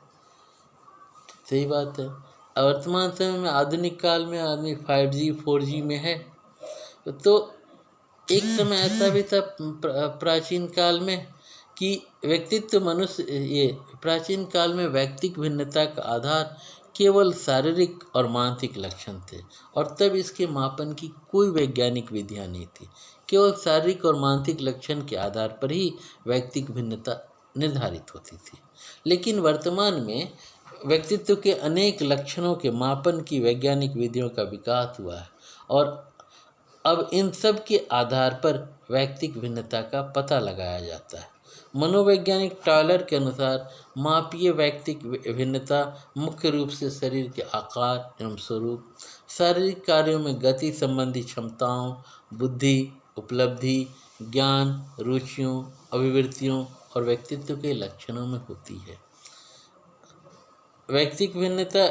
सही बात है। वर्तमान समय में आधुनिक काल में आदमी 5G 4G में है, तो एक समय ऐसा भी था प्राचीन काल में कि व्यक्तित्व मनुष्य ये प्राचीन काल में व्यक्तिक भिन्नता का आधार केवल शारीरिक और मानसिक लक्षण थे और तब इसके मापन की कोई वैज्ञानिक विधियां नहीं थी। केवल शारीरिक और मानसिक लक्षण के आधार पर ही व्यक्तिक भिन्नता निर्धारित होती थी। लेकिन वर्तमान में व्यक्तित्व के अनेक लक्षणों के मापन की वैज्ञानिक विधियों का विकास हुआ है और अब इन सब के आधार पर व्यक्तिक भिन्नता का पता लगाया जाता है। मनोवैज्ञानिक टॉयलर के अनुसार मापीय व्यक्तिक भिन्नता मुख्य रूप से शरीर के आकार एवं स्वरूप, शारीरिक कार्यों में गति संबंधी क्षमताओं, बुद्धि, उपलब्धि, ज्ञान, रुचियों, अभिवृत्तियों और व्यक्तित्व के लक्षणों में होती है। व्यक्तिक भिन्नता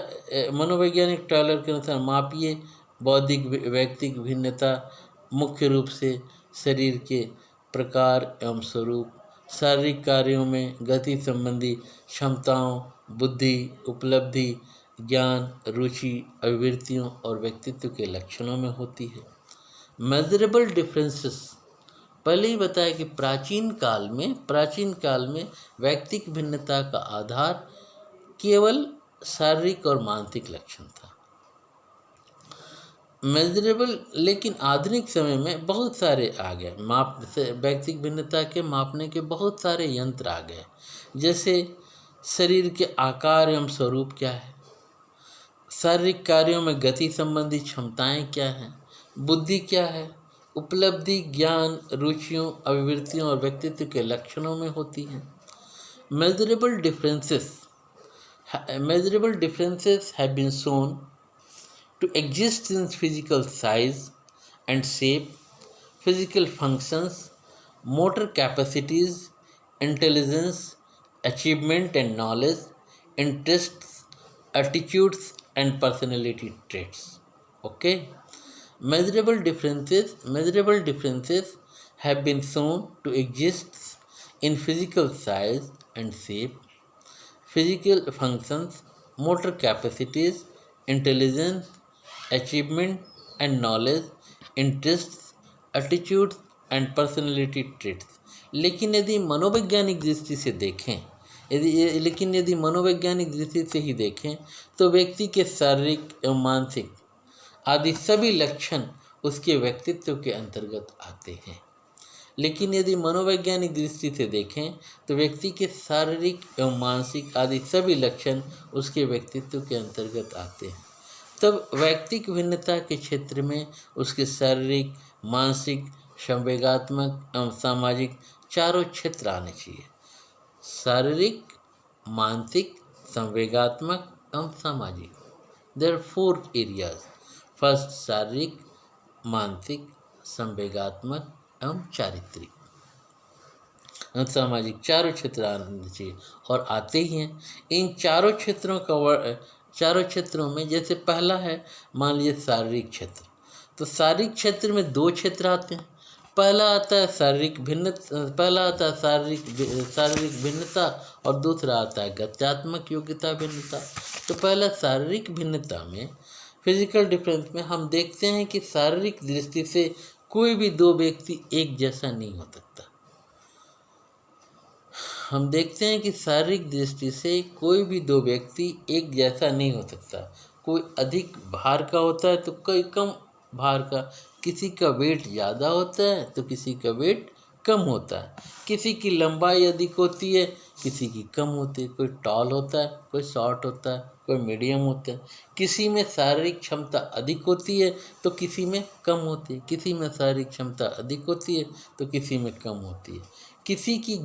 मनोवैज्ञानिक टॉयलर के अनुसार मापीय बौद्धिक व्यक्तिक भिन्नता मुख्य रूप से शरीर के प्रकार एवं स्वरूप, शारीरिक कार्यों में गति संबंधी क्षमताओं, बुद्धि, उपलब्धि, ज्ञान, रुचि, अभिवृत्तियों और व्यक्तित्व के लक्षणों में होती है। मेजरेबल डिफरेंसेस, पहले ही बताया कि प्राचीन काल में व्यक्तिक भिन्नता का आधार केवल शारीरिक और मानसिक लक्षण था। मेजरेबल, लेकिन आधुनिक समय में बहुत सारे आ गए माप से व्यक्तिक भिन्नता के मापने के बहुत सारे यंत्र आ गए। जैसे शरीर के आकार एवं स्वरूप क्या है, शारीरिक कार्यों में गति संबंधी क्षमताएं क्या हैं, बुद्धि क्या है, उपलब्धि, ज्ञान, रुचियों, अभिवृत्तियों और व्यक्तित्व के लक्षणों में होती हैं। Measurable differences have been shown to exist in physical size and shape, physical functions, motor capacities, intelligence, achievement and knowledge, interests, attitudes and personality traits. Okay? Measurable differences have been shown to exist in physical size and shape, physical functions, motor capacities, intelligence, achievement and knowledge, interests, attitudes and personality traits. लेकिन यदि मनोवैज्ञानिक दृष्टि से ही देखें तो व्यक्ति के शारीरिक एवं मानसिक आदि सभी लक्षण उसके व्यक्तित्व के अंतर्गत आते हैं। लेकिन यदि मनोवैज्ञानिक दृष्टि से देखें तो व्यक्ति के शारीरिक एवं मानसिक आदि सभी लक्षण उसके व्यक्तित्व के अंतर्गत आते हैं। तब व्यक्तिक भिन्नता के क्षेत्र में उसके शारीरिक, मानसिक, संवेगात्मक एवं सामाजिक चारों क्षेत्र आने चाहिए। शारीरिक, मानसिक, संवेगात्मक एवं सामाजिक, देयर 4 एरियाज। फर्स्ट शारीरिक, मानसिक, संवेगात्मक एवं चारित्रिक, सामाजिक, चारों क्षेत्र आने चाहिए और आते ही हैं। इन चारों क्षेत्रों में जैसे पहला है मान लीजिए शारीरिक क्षेत्र, तो शारीरिक क्षेत्र में 2 क्षेत्र आते हैं। पहला आता है शारीरिक भिन्नता और दूसरा आता है गत्यात्मक योग्यता भिन्नता। तो पहला शारीरिक भिन्नता में, फिजिकल डिफरेंस में हम देखते हैं कि शारीरिक दृष्टि से कोई भी दो व्यक्ति एक जैसा नहीं हो सकता। हम देखते हैं कि शारीरिक दृष्टि से कोई भी दो व्यक्ति एक जैसा नहीं हो सकता। कोई अधिक भार का होता है तो कोई कम भार का, किसी का वेट ज़्यादा होता है तो किसी का वेट कम होता है, किसी की लंबाई अधिक होती है, किसी की कम होती है, कोई टॉल होता है, कोई शॉर्ट होता है, कोई मीडियम होता है, किसी में शारीरिक क्षमता अधिक होती है तो किसी में कम होती है, किसी में शारीरिक क्षमता अधिक होती है तो किसी में कम होती है, किसी की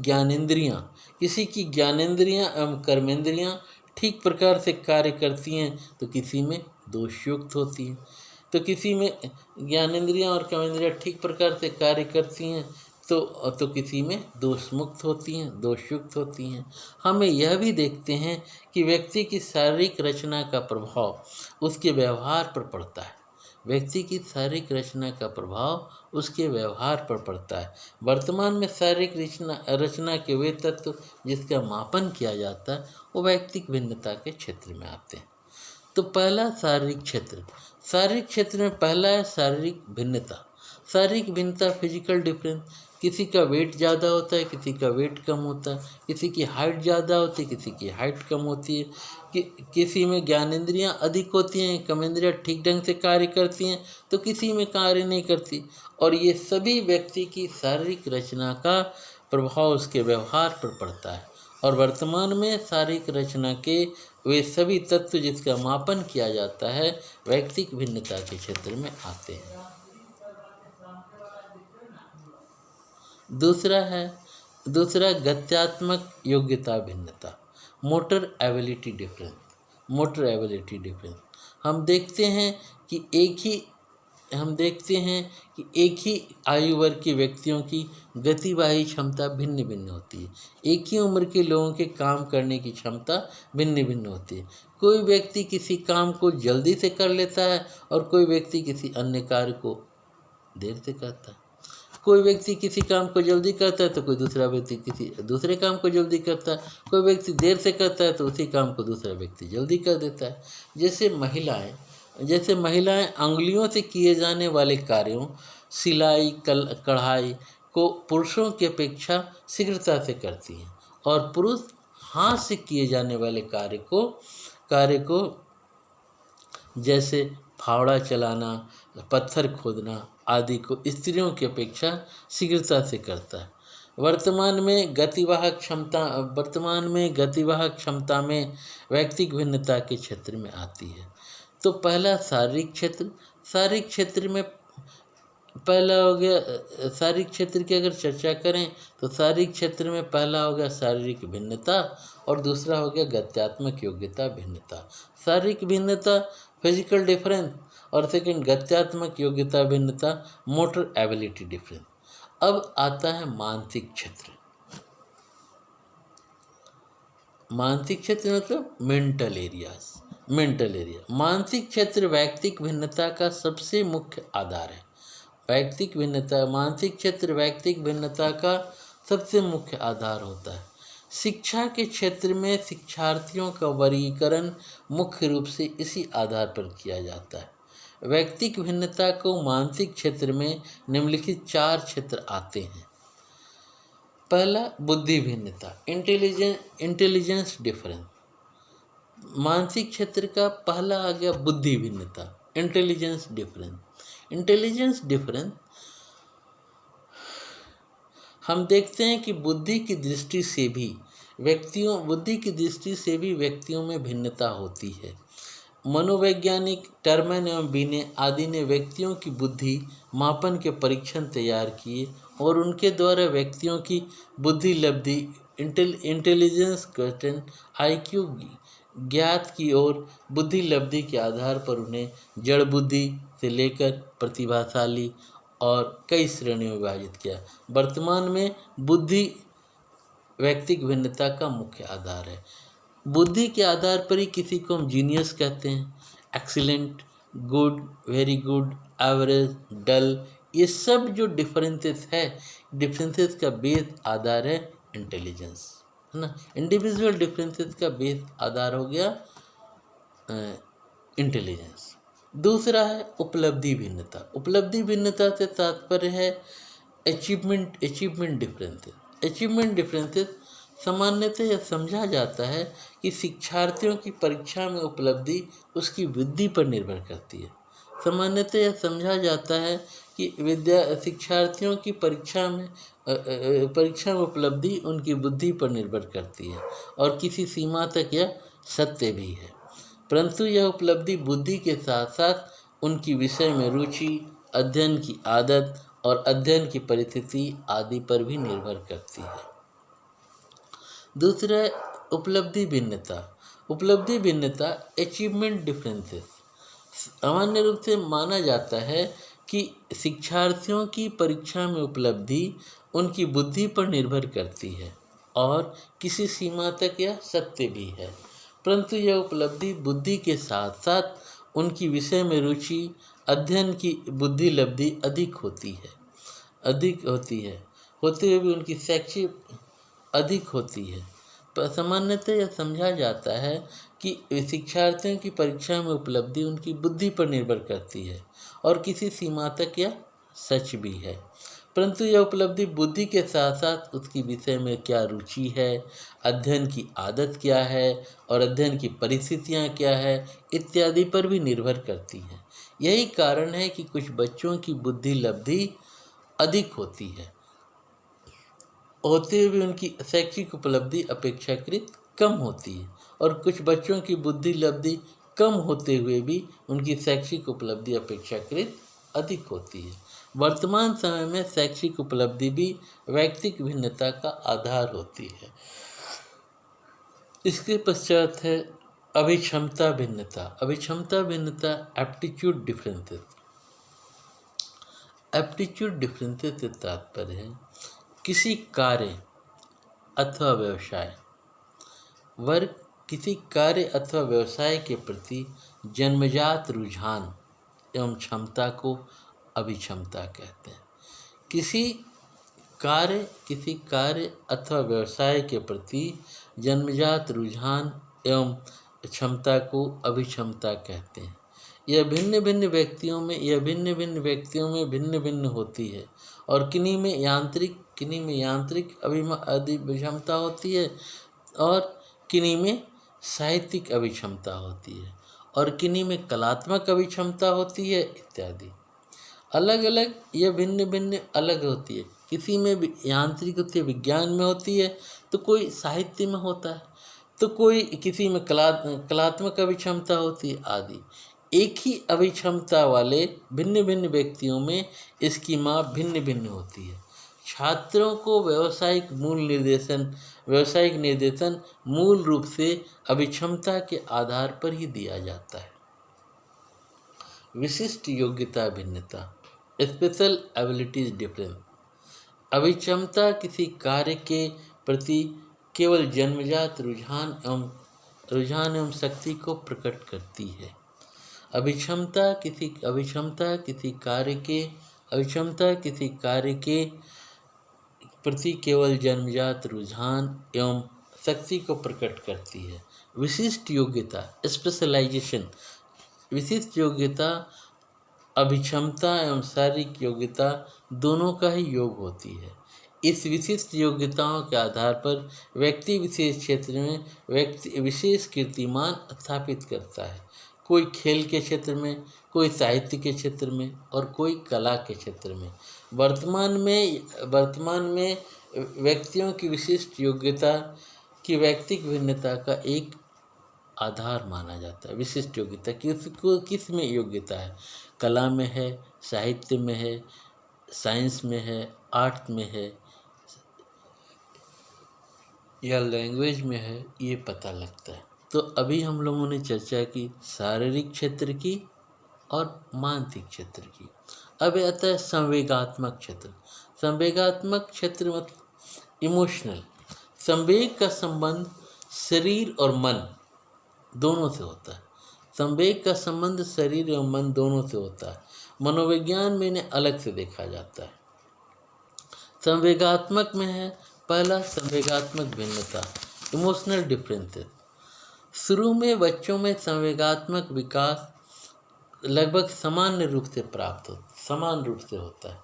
ज्ञानेंद्रियां एवं कर्मेंद्रियां ठीक प्रकार से कार्य करती हैं तो किसी में दोषयुक्त होती है, तो किसी में ज्ञानेंद्रियां और कर्मेंद्रियां ठीक प्रकार से कार्य करती हैं तो किसी में दोषमुक्त होती हैं, दोषयुक्त होती हैं। हमें यह भी देखते हैं कि व्यक्ति की शारीरिक रचना का प्रभाव उसके व्यवहार पर पड़ता है। व्यक्ति की शारीरिक रचना का प्रभाव उसके व्यवहार पर पड़ता है। वर्तमान में शारीरिक रचना के वे तत्व जिसका मापन किया जाता है वो व्यक्तिक भिन्नता के क्षेत्र में आते हैं। तो पहला शारीरिक क्षेत्र में पहला है शारीरिक भिन्नता। शारीरिक भिन्नता फिजिकल डिफरेंस, किसी का वेट ज़्यादा होता है, किसी का वेट कम होता है, किसी की हाइट ज़्यादा होती है, किसी की हाइट कम होती है, किसी में ज्ञानेंद्रियां अधिक होती हैं, कर्मेंद्रियां ठीक ढंग से कार्य करती हैं तो किसी में कार्य नहीं करती। और ये सभी व्यक्ति की शारीरिक रचना का प्रभाव उसके व्यवहार पर पड़ता है। और वर्तमान में शारीरिक रचना के वे सभी तत्व जिसका मापन किया जाता है व्यक्तिक भिन्नता के क्षेत्र में आते हैं। दूसरा गत्यात्मक योग्यता भिन्नता, मोटर एबिलिटी डिफरेंस। हम देखते हैं कि एक ही आयु वर्ग के व्यक्तियों की गतिवाही क्षमता भिन्न भिन्न होती है। एक ही उम्र के लोगों के काम करने की क्षमता भिन्न भिन्न होती है। कोई व्यक्ति किसी काम को जल्दी से कर लेता है और कोई व्यक्ति किसी अन्य कार्य को देर से करता है। कोई व्यक्ति किसी काम को जल्दी करता है तो कोई दूसरा व्यक्ति किसी दूसरे काम को जल्दी करता है। कोई व्यक्ति देर से करता है तो उसी काम को दूसरा व्यक्ति जल्दी कर देता है। जैसे महिलाएं अंगुलियों से किए जाने वाले कार्यों, सिलाई कढ़ाई को पुरुषों की अपेक्षा शीघ्रता से करती हैं और पुरुष हाथ से किए जाने वाले कार्य को जैसे फावड़ा चलाना, पत्थर खोदना आदि को स्त्रियों की अपेक्षा शीघ्रता से करता है। वर्तमान में गतिवाहक क्षमता में व्यक्तिक भिन्नता के क्षेत्र में आती है। तो पहला शारीरिक क्षेत्र में पहला हो गया शारीरिक क्षेत्र की अगर चर्चा करें तो शारीरिक क्षेत्र में पहला हो गया शारीरिक भिन्नता और दूसरा हो गया गत्यात्मक योग्यता भिन्नता। शारीरिक भिन्नता फिजिकल डिफरेंस और सेकंड गत्यात्मक योग्यता भिन्नता मोटर एबिलिटी डिफरेंस। अब आता है मानसिक क्षेत्र मतलब मेंटल एरिया। मानसिक क्षेत्र व्यक्तिक भिन्नता का सबसे मुख्य आधार है। मानसिक क्षेत्र व्यक्तिक भिन्नता का सबसे मुख्य आधार होता है। शिक्षा के क्षेत्र में शिक्षार्थियों का वर्गीकरण मुख्य रूप से इसी आधार पर किया जाता है। व्यक्तिक भिन्नता को मानसिक क्षेत्र में निम्नलिखित 4 क्षेत्र आते हैं। पहला बुद्धि भिन्नता, इंटेलिजेंस डिफरेंस। मानसिक क्षेत्र का पहला आ गया बुद्धि भिन्नता, इंटेलिजेंस डिफरेंस। हम देखते हैं कि बुद्धि की दृष्टि से भी व्यक्तियों में भिन्नता होती है। मनोवैज्ञानिक टर्मन एवं बीने आदि ने व्यक्तियों की बुद्धि मापन के परीक्षण तैयार किए और उनके द्वारा व्यक्तियों की बुद्धि लब्धि इंटेलिजेंस क्वेश्चन IQ ज्ञात की और बुद्धि लब्धि के आधार पर उन्हें जड़ बुद्धि से लेकर प्रतिभाशाली और कई श्रेणियों में विभाजित किया। वर्तमान में बुद्धि व्यक्तिक भिन्नता का मुख्य आधार है। बुद्धि के आधार पर ही किसी को हम जीनियस कहते हैं, excellent, good, very good, average, dull, ये सब जो डिफरेंसेस है, डिफरेंसेस का बेस आधार है इंटेलिजेंस, है ना। इंडिविजुअल डिफरेंसेस का बेस आधार हो गया इंटेलिजेंस। दूसरा है उपलब्धि भिन्नता। उपलब्धि भिन्नता से तात्पर्य है अचीवमेंट डिफरेंसेस। अचीवमेंट डिफरेंसेस सामान्यतः यह समझा जाता है कि शिक्षार्थियों की परीक्षा में उपलब्धि उसकी वृद्धि पर निर्भर करती है। सामान्यतः यह समझा जाता है कि शिक्षार्थियों की परीक्षा में उपलब्धि उनकी बुद्धि पर निर्भर करती है और किसी सीमा तक यह सत्य भी है। परंतु यह उपलब्धि बुद्धि के साथ साथ उनकी विषय में रुचि, अध्ययन की आदत और अध्ययन की परिस्थिति आदि पर भी निर्भर करती है। दूसरा है उपलब्धि भिन्नता। उपलब्धि भिन्नता अचीवमेंट डिफरेंसेस। सामान्य रूप से माना जाता है कि शिक्षार्थियों की परीक्षा में उपलब्धि उनकी बुद्धि पर निर्भर करती है और किसी सीमा तक यह सत्य भी है। परंतु यह उपलब्धि बुद्धि के साथ साथ उनकी विषय में रुचि, अध्ययन की बुद्धि लब्धि अधिक होती है, होते हुए भी उनकी शैक्षिक अधिक होती है। सामान्यतः यह समझा जाता है कि शिक्षार्थियों की परीक्षा में उपलब्धि उनकी बुद्धि पर निर्भर करती है और किसी सीमा तक यह सच भी है। परंतु यह उपलब्धि बुद्धि के साथ साथ उसकी विषय में क्या रुचि है, अध्ययन की आदत क्या है और अध्ययन की परिस्थितियाँ क्या है इत्यादि पर भी निर्भर करती है। यही कारण है कि कुछ बच्चों की बुद्धि लब्धि अधिक होती है, होते हुए उनकी शैक्षिक उपलब्धि अपेक्षाकृत कम होती है, और कुछ बच्चों की बुद्धि लब्धि कम होते हुए भी उनकी शैक्षिक उपलब्धि अपेक्षाकृत अधिक होती है। वर्तमान समय में शैक्षिक उपलब्धि भी व्यक्तिगत भिन्नता का आधार होती है। इसके पश्चात है अभिक्षमता भिन्नता। अभिक्षमता भिन्नता एप्टीट्यूड डिफरेंसेस। एप्टीट्यूड डिफरेंसेस से तात्पर्य है किसी कार्य अथवा व्यवसाय वर्ग किसी कार्य अथवा व्यवसाय के प्रति जन्मजात रुझान एवं क्षमता को अभिक्षमता कहते हैं। किसी कार्य अथवा व्यवसाय के प्रति जन्मजात रुझान एवं क्षमता को अभिक्षमता कहते हैं। यह भिन्न भिन्न व्यक्तियों में भिन्न भिन्न होती है और किन्हीं में यांत्रिक अभिक्षमता होती है और किन्हीं में साहित्यिक अभिक्षमता होती है और किन्हीं में कलात्मक अभिक्षमता होती है इत्यादि। अलग अलग यह भिन्न भिन्न अलग होती है। किसी में यांत्रिक होती है, विज्ञान में होती है, तो कोई साहित्य में होता है, तो कोई किसी में कलात्मक अभिक्षमता होती है आदि। एक ही अभिक्षमता वाले भिन्न भिन्न व्यक्तियों में इसकी माप भिन्न भिन्न होती है। छात्रों को व्यावसायिक निर्देशन मूल रूप से अभिक्षमता के आधार पर ही दिया जाता है। विशिष्ट योग्यता भिन्नता स्पेशल एबिलिटीज डिफरेंस। अभिक्षमता किसी कार्य के प्रति केवल जन्मजात रुझान एवं शक्ति को प्रकट करती है। अभिक्षमता किसी कार्य के प्रति केवल जन्मजात रुझान एवं शक्ति को प्रकट करती है। विशिष्ट योग्यता स्पेशलाइजेशन। विशिष्ट योग्यता अभिक्षमता एवं शारीरिक योग्यता दोनों का ही योग होती है। इस विशिष्ट योग्यताओं के आधार पर व्यक्ति विशेष क्षेत्र में विशेष कीर्तिमान स्थापित करता है। कोई खेल के क्षेत्र में, कोई साहित्य के क्षेत्र में और कोई कला के क्षेत्र में। वर्तमान में व्यक्तियों की विशिष्ट योग्यता की व्यक्तिगत भिन्नता का एक आधार माना जाता है। विशिष्ट योग्यता किस में योग्यता है? कला में है, साहित्य में है, साइंस में है, आर्ट में है या लैंग्वेज में है, ये पता लगता है। तो अभी हम लोगों ने चर्चा की शारीरिक क्षेत्र की और मानसिक क्षेत्र की। अब आता है संवेगात्मक क्षेत्र। संवेगात्मक क्षेत्र मतलब इमोशनल। संवेग का संबंध शरीर और मन दोनों से होता है। संवेग का संबंध शरीर और मन दोनों से होता है। मनोविज्ञान में इन्हें अलग से देखा जाता है। संवेगात्मक में है पहला, संवेगात्मक भिन्नता, इमोशनल डिफरेंसेस। शुरू में बच्चों में संवेगात्मक विकास लगभग समान रूप से होता है।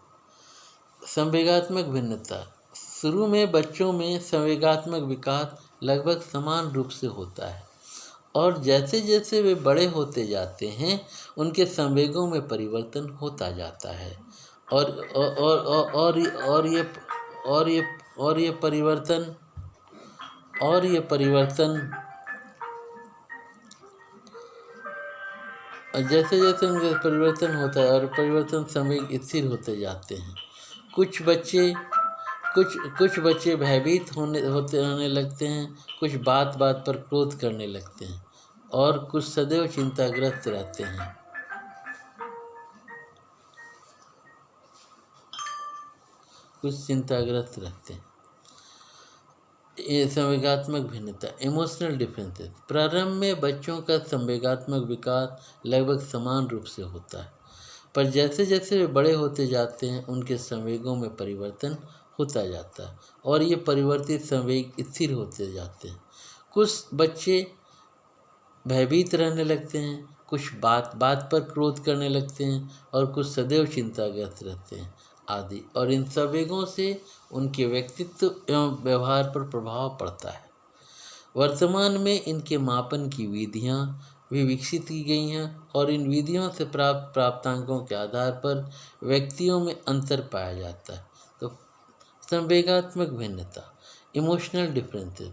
संवेगात्मक भिन्नता, शुरू में बच्चों में संवेगात्मक विकास लगभग समान रूप से होता है और जैसे जैसे वे बड़े होते जाते हैं उनके संवेगों में परिवर्तन होता जाता है और ये परिवर्तन जैसे जैसे उनका परिवर्तन होता है और परिवर्तन संवेग स्थिर होते जाते हैं। कुछ बच्चे भयभीत होने लगते हैं, कुछ बात बात पर क्रोध करने लगते हैं और कुछ सदैव चिंताग्रस्त रहते हैं। ये संवेगात्मक भिन्नता, इमोशनल डिफरेंसेस। प्रारंभ में बच्चों का संवेगात्मक विकास लगभग समान रूप से होता है, पर जैसे जैसे वे बड़े होते जाते हैं उनके संवेगों में परिवर्तन होता जाता है और ये परिवर्तित संवेग स्थिर होते जाते हैं। कुछ बच्चे भयभीत रहने लगते हैं, कुछ बात बात पर क्रोध करने लगते हैं और कुछ सदैव चिंताग्रस्त रहते हैं आदि, और इन संवेगों से उनके व्यक्तित्व एवं व्यवहार पर प्रभाव पड़ता है। वर्तमान में इनके मापन की विधियाँ भी विकसित की गई हैं और इन विधियों से प्राप्त प्राप्तांकों के आधार पर व्यक्तियों में अंतर पाया जाता है। तो संवेगात्मक भिन्नता, इमोशनल डिफरेंसेस।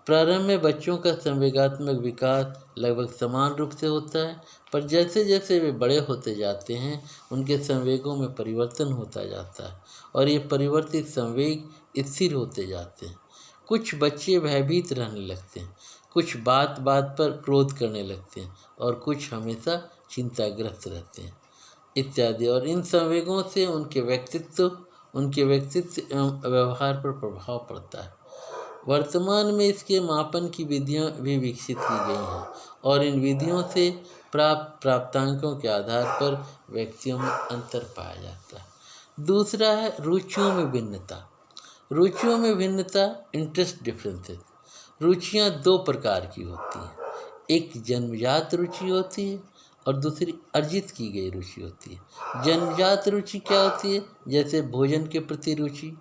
प्रारंभ में बच्चों का संवेगात्मक विकास लगभग समान रूप से होता है, पर जैसे जैसे वे बड़े होते जाते हैं उनके संवेगों में परिवर्तन होता जाता है और ये परिवर्तित संवेग स्थिर होते जाते हैं। कुछ बच्चे भयभीत रहने लगते हैं, कुछ बात बात पर क्रोध करने लगते हैं और कुछ हमेशा चिंताग्रस्त रहते हैं इत्यादि, और इन संवेगों से उनके व्यक्तित्व एवं व्यवहार पर प्रभाव पड़ता है। वर्तमान में इसके मापन की विधियाँ भी विकसित की गई हैं और इन विधियों से प्राप्त प्राप्तांकों के आधार पर व्यक्तियों में अंतर पाया जाता है। दूसरा है रुचियों में भिन्नता। रुचियों में भिन्नता, इंटरेस्ट डिफरेंसेस। रुचियाँ दो प्रकार की होती हैं, एक जन्मजात रुचि होती है और दूसरी अर्जित की गई रुचि होती है। जन्मजात रुचि क्या होती है? जैसे भोजन के प्रति रुचि,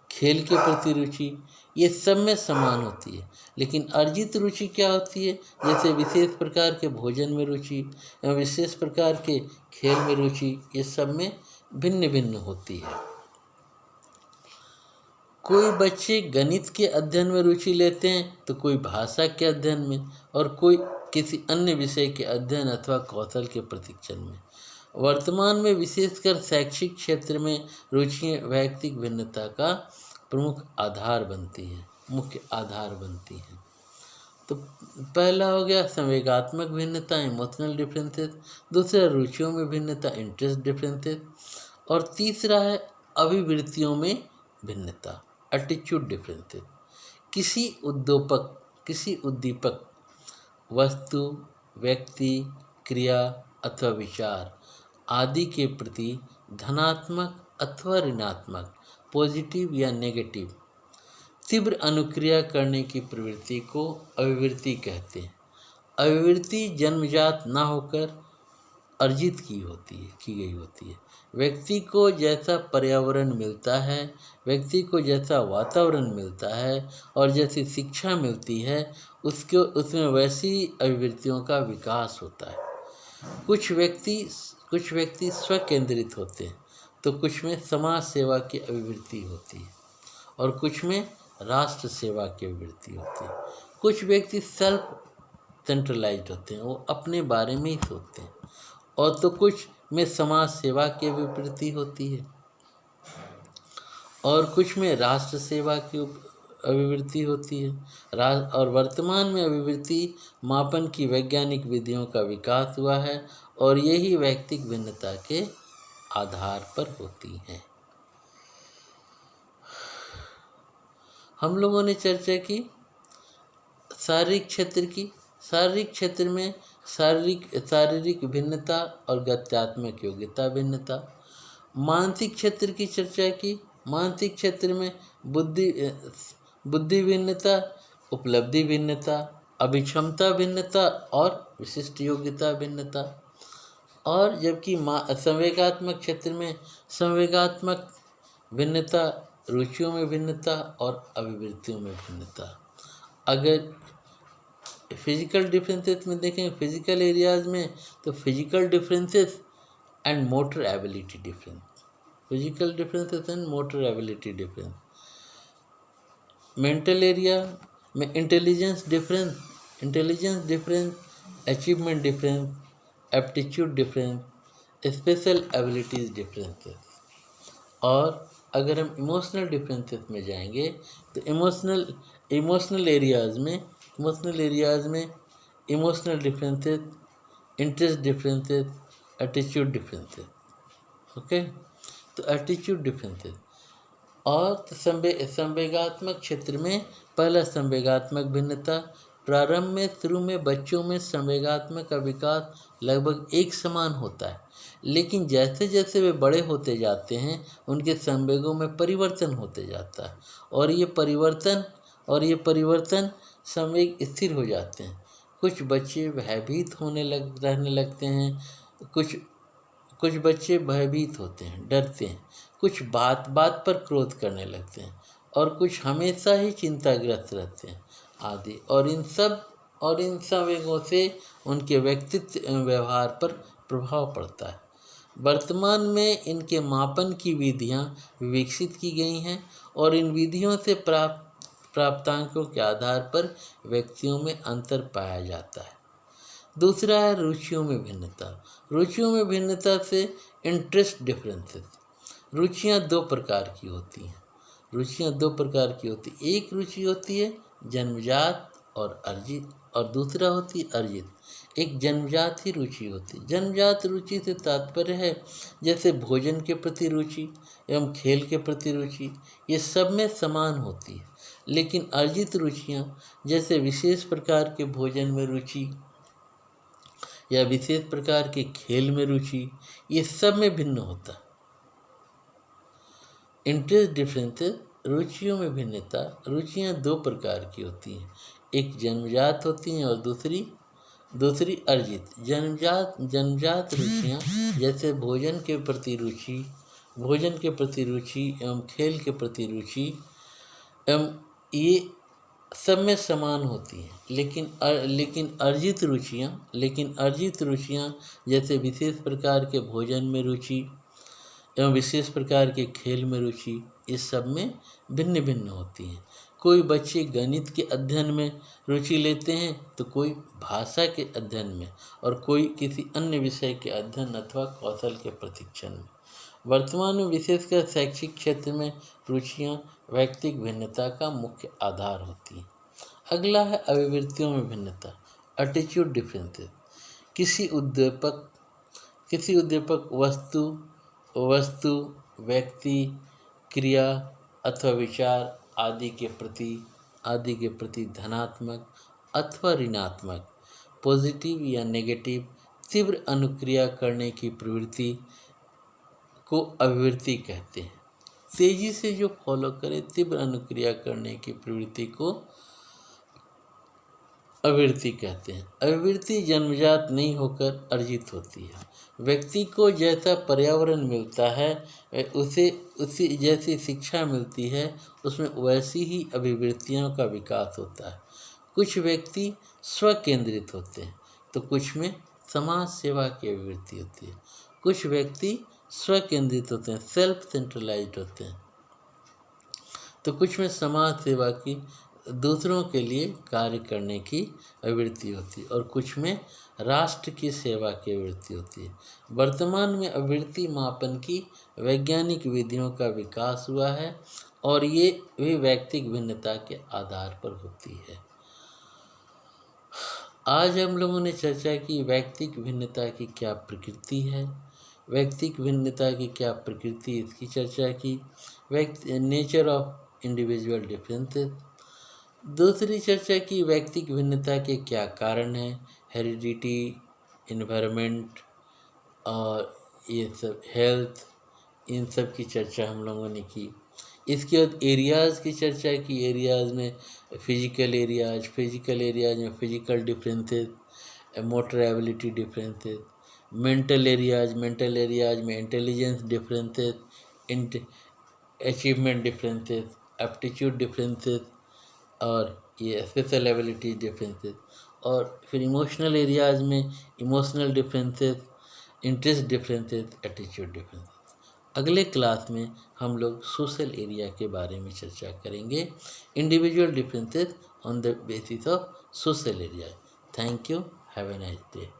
खेल के प्रति रुचि, ये सब में समान होती है। लेकिन अर्जित रुचि क्या होती है? जैसे विशेष प्रकार के भोजन में रुचि या विशेष प्रकार के खेल में रुचि, ये सब में भिन्न भिन्न होती है। कोई बच्चे गणित के अध्ययन में रुचि लेते हैं तो कोई भाषा के अध्ययन में और कोई किसी अन्य विषय के अध्ययन अथवा कौशल के प्रशिक्षण में। वर्तमान में विशेषकर शैक्षिक क्षेत्र में रुचियाँ वैयक्तिक भिन्नता का मुख्य आधार बनती हैं। तो पहला हो गया संवेगात्मक भिन्नता, इमोशनल डिफरेंसेस। दूसरा रुचियों में भिन्नता, इंटरेस्ट डिफरेंसेस। और तीसरा है अभिवृत्तियों में भिन्नता, एटीट्यूड डिफरेंसेस। किसी उद्दीपक वस्तु, व्यक्ति, क्रिया अथवा विचार आदि के प्रति धनात्मक अथवा ऋणात्मक, पॉजिटिव या नेगेटिव तीव्र अनुक्रिया करने की प्रवृत्ति को अभिवृत्ति कहते हैं। अभिवृत्ति जन्मजात न होकर अर्जित की गई होती है। व्यक्ति को जैसा पर्यावरण मिलता है, व्यक्ति को जैसा वातावरण मिलता है और जैसी शिक्षा मिलती है उसमें वैसी अभिवृत्तियों का विकास होता है। कुछ व्यक्ति स्वकेंद्रित होते हैं तो कुछ में समाज सेवा की अभिवृत्ति होती है और कुछ में राष्ट्र सेवा की अभिवृत्ति होती है। कुछ व्यक्ति सेल्फ सेंट्रलाइज्ड होते हैं, वो अपने बारे में ही सोचते हैं, और तो कुछ में समाज सेवा की अभिवृत्ति होती है और कुछ में राष्ट्र सेवा की अभिवृत्ति होती है। और वर्तमान में अभिवृत्ति मापन की वैज्ञानिक विधियों का विकास हुआ है और यही व्यक्तिक भिन्नता के आधार पर होती हैं। हम लोगों ने चर्चा की शारीरिक क्षेत्र की। शारीरिक क्षेत्र में शारीरिक भिन्नता और गत्यात्मक योग्यता भिन्नता। मानसिक क्षेत्र की चर्चा की। मानसिक क्षेत्र में बुद्धि भिन्नता, उपलब्धि भिन्नता, अभिक्षमता भिन्नता और विशिष्ट योग्यता भिन्नता। और जबकि संवेगात्मक क्षेत्र में संवेगात्मक भिन्नता, रुचियों में भिन्नता और अभिवृत्तियों में भिन्नता। अगर फिजिकल डिफरेंसेस में देखें, फिजिकल एरियाज में, तो physical differences and motor ability difference, physical differences and motor ability difference. Mental area में intelligence difference, achievement difference, aptitude difference, special abilities differences. और अगर हम इमोशनल डिफरेंसेस में जाएंगे तो इमोशनल एरियाज में emotional differences, interest differences, attitude differences. Okay, तो attitude differences. और संवेगात्मक क्षेत्र में पहला संवेगात्मक भिन्नता। प्रारंभ में शुरू में बच्चों में संवेगात्मक का विकास लगभग एक समान होता है, लेकिन जैसे जैसे वे बड़े होते जाते हैं उनके संवेगों में परिवर्तन होते जाता है और ये परिवर्तन संवेग स्थिर हो जाते हैं। कुछ बच्चे भयभीत रहने लगते हैं, कुछ बच्चे भयभीत होते हैं, डरते हैं, कुछ बात बात पर क्रोध करने लगते हैं और कुछ हमेशा ही चिंताग्रस्त रहते हैं आदि। और इन संवेगों से उनके व्यक्तित्व एवं व्यवहार पर प्रभाव पड़ता है। वर्तमान में इनके मापन की विधियां विकसित की गई हैं और इन विधियों से प्राप्तांकों के आधार पर व्यक्तियों में अंतर पाया जाता है। दूसरा है रुचियों में भिन्नता। रुचियों में भिन्नता से इंटरेस्ट डिफरेंसेस। रुचियां दो प्रकार की होती हैं। एक रुचि होती है जन्मजात और अर्जित, और दूसरा होती है अर्जित। एक जन्मजात ही रुचि होती है। जन्मजात रुचि से तात्पर्य है जैसे भोजन के प्रति रुचि एवं खेल के प्रति रुचि, ये सब में समान होती है। लेकिन अर्जित रुचियां जैसे विशेष प्रकार के भोजन में रुचि या विशेष प्रकार के खेल में रुचि, ये सब में भिन्न होता है। Interest differences. रुचियों में भिन्नता। रुचियां दो प्रकार की होती हैं, एक जन्मजात होती हैं और दूसरी अर्जित। जन्मजात रुचियां जैसे भोजन के प्रति रुचि एवं खेल के प्रति रुचि एवं ये सब में समान होती हैं। लेकिन अर्जित रुचियां जैसे विशेष प्रकार के भोजन में रुचि एवं विशेष प्रकार के खेल में रुचि, इस सब में भिन्न भिन्न होती हैं। कोई बच्चे गणित के अध्ययन में रुचि लेते हैं तो कोई भाषा के अध्ययन में और कोई किसी अन्य विषय के अध्ययन अथवा कौशल के प्रशिक्षण में। वर्तमान में विशेषकर शैक्षिक क्षेत्र में रुचियां व्यक्तिगत भिन्नता का मुख्य आधार होती हैं। अगला है अभिवृत्तियों में भिन्नता, एटीट्यूड डिफरेंसेस। किसी उद्दीपक वस्तु, व्यक्ति, क्रिया अथवा विचार आदि के प्रति धनात्मक अथवा ऋणात्मक, पॉजिटिव या नेगेटिव तीव्र अनुक्रिया करने की प्रवृत्ति को अभिवृत्ति कहते हैं। तेजी से जो फॉलो करे तीव्र अनुक्रिया करने की प्रवृत्ति को अभिवृत्ति कहते हैं। अभिवृत्ति जन्मजात नहीं होकर अर्जित होती है। व्यक्ति को जैसा पर्यावरण मिलता है, उसी जैसी शिक्षा मिलती है, उसमें वैसी ही अभिवृत्तियों का विकास होता है। कुछ व्यक्ति स्वकेंद्रित होते हैं तो कुछ में समाज सेवा की अभिवृत्ति होती है। कुछ व्यक्ति स्वकेंद्रित होते हैं, सेल्फ सेंट्रलाइज्ड होते हैं, तो कुछ में समाज सेवा की, दूसरों के लिए कार्य करने की अभिवृत्ति होती है और कुछ में राष्ट्र की सेवा की अभिवृत्ति होती है। वर्तमान में अभिवृत्ति मापन की वैज्ञानिक विधियों का विकास हुआ है और ये भी व्यक्तिगत भिन्नता के आधार पर होती है। आज हम लोगों ने चर्चा की व्यक्तिगत भिन्नता की क्या प्रकृति है, व्यक्तिगत भिन्नता की क्या प्रकृति, इसकी चर्चा की। नेचर ऑफ इंडिविजुअल डिफरेंसेस, दूसरी चर्चा की व्यक्तिगत भिन्नता के क्या कारण हैं, हेरिडिटी, इन्वायरमेंट और ये सब हेल्थ, इन सब की चर्चा हम लोगों ने की। इसके बाद एरियाज़ की चर्चा की। एरियाज़ में फिजिकल एरियाज में physical differences, motor ability differences. Mental areas में intelligence differences, achievement differences, aptitude differences और ये स्पेशल एबिलिटी डिफरेंसेस। और फिर इमोशनल एरियाज में emotional differences, interest differences, attitude differences. अगले क्लास में हम लोग सोशल एरिया के बारे में चर्चा करेंगे, individual differences on the basis of social area. Thank you, have a nice day.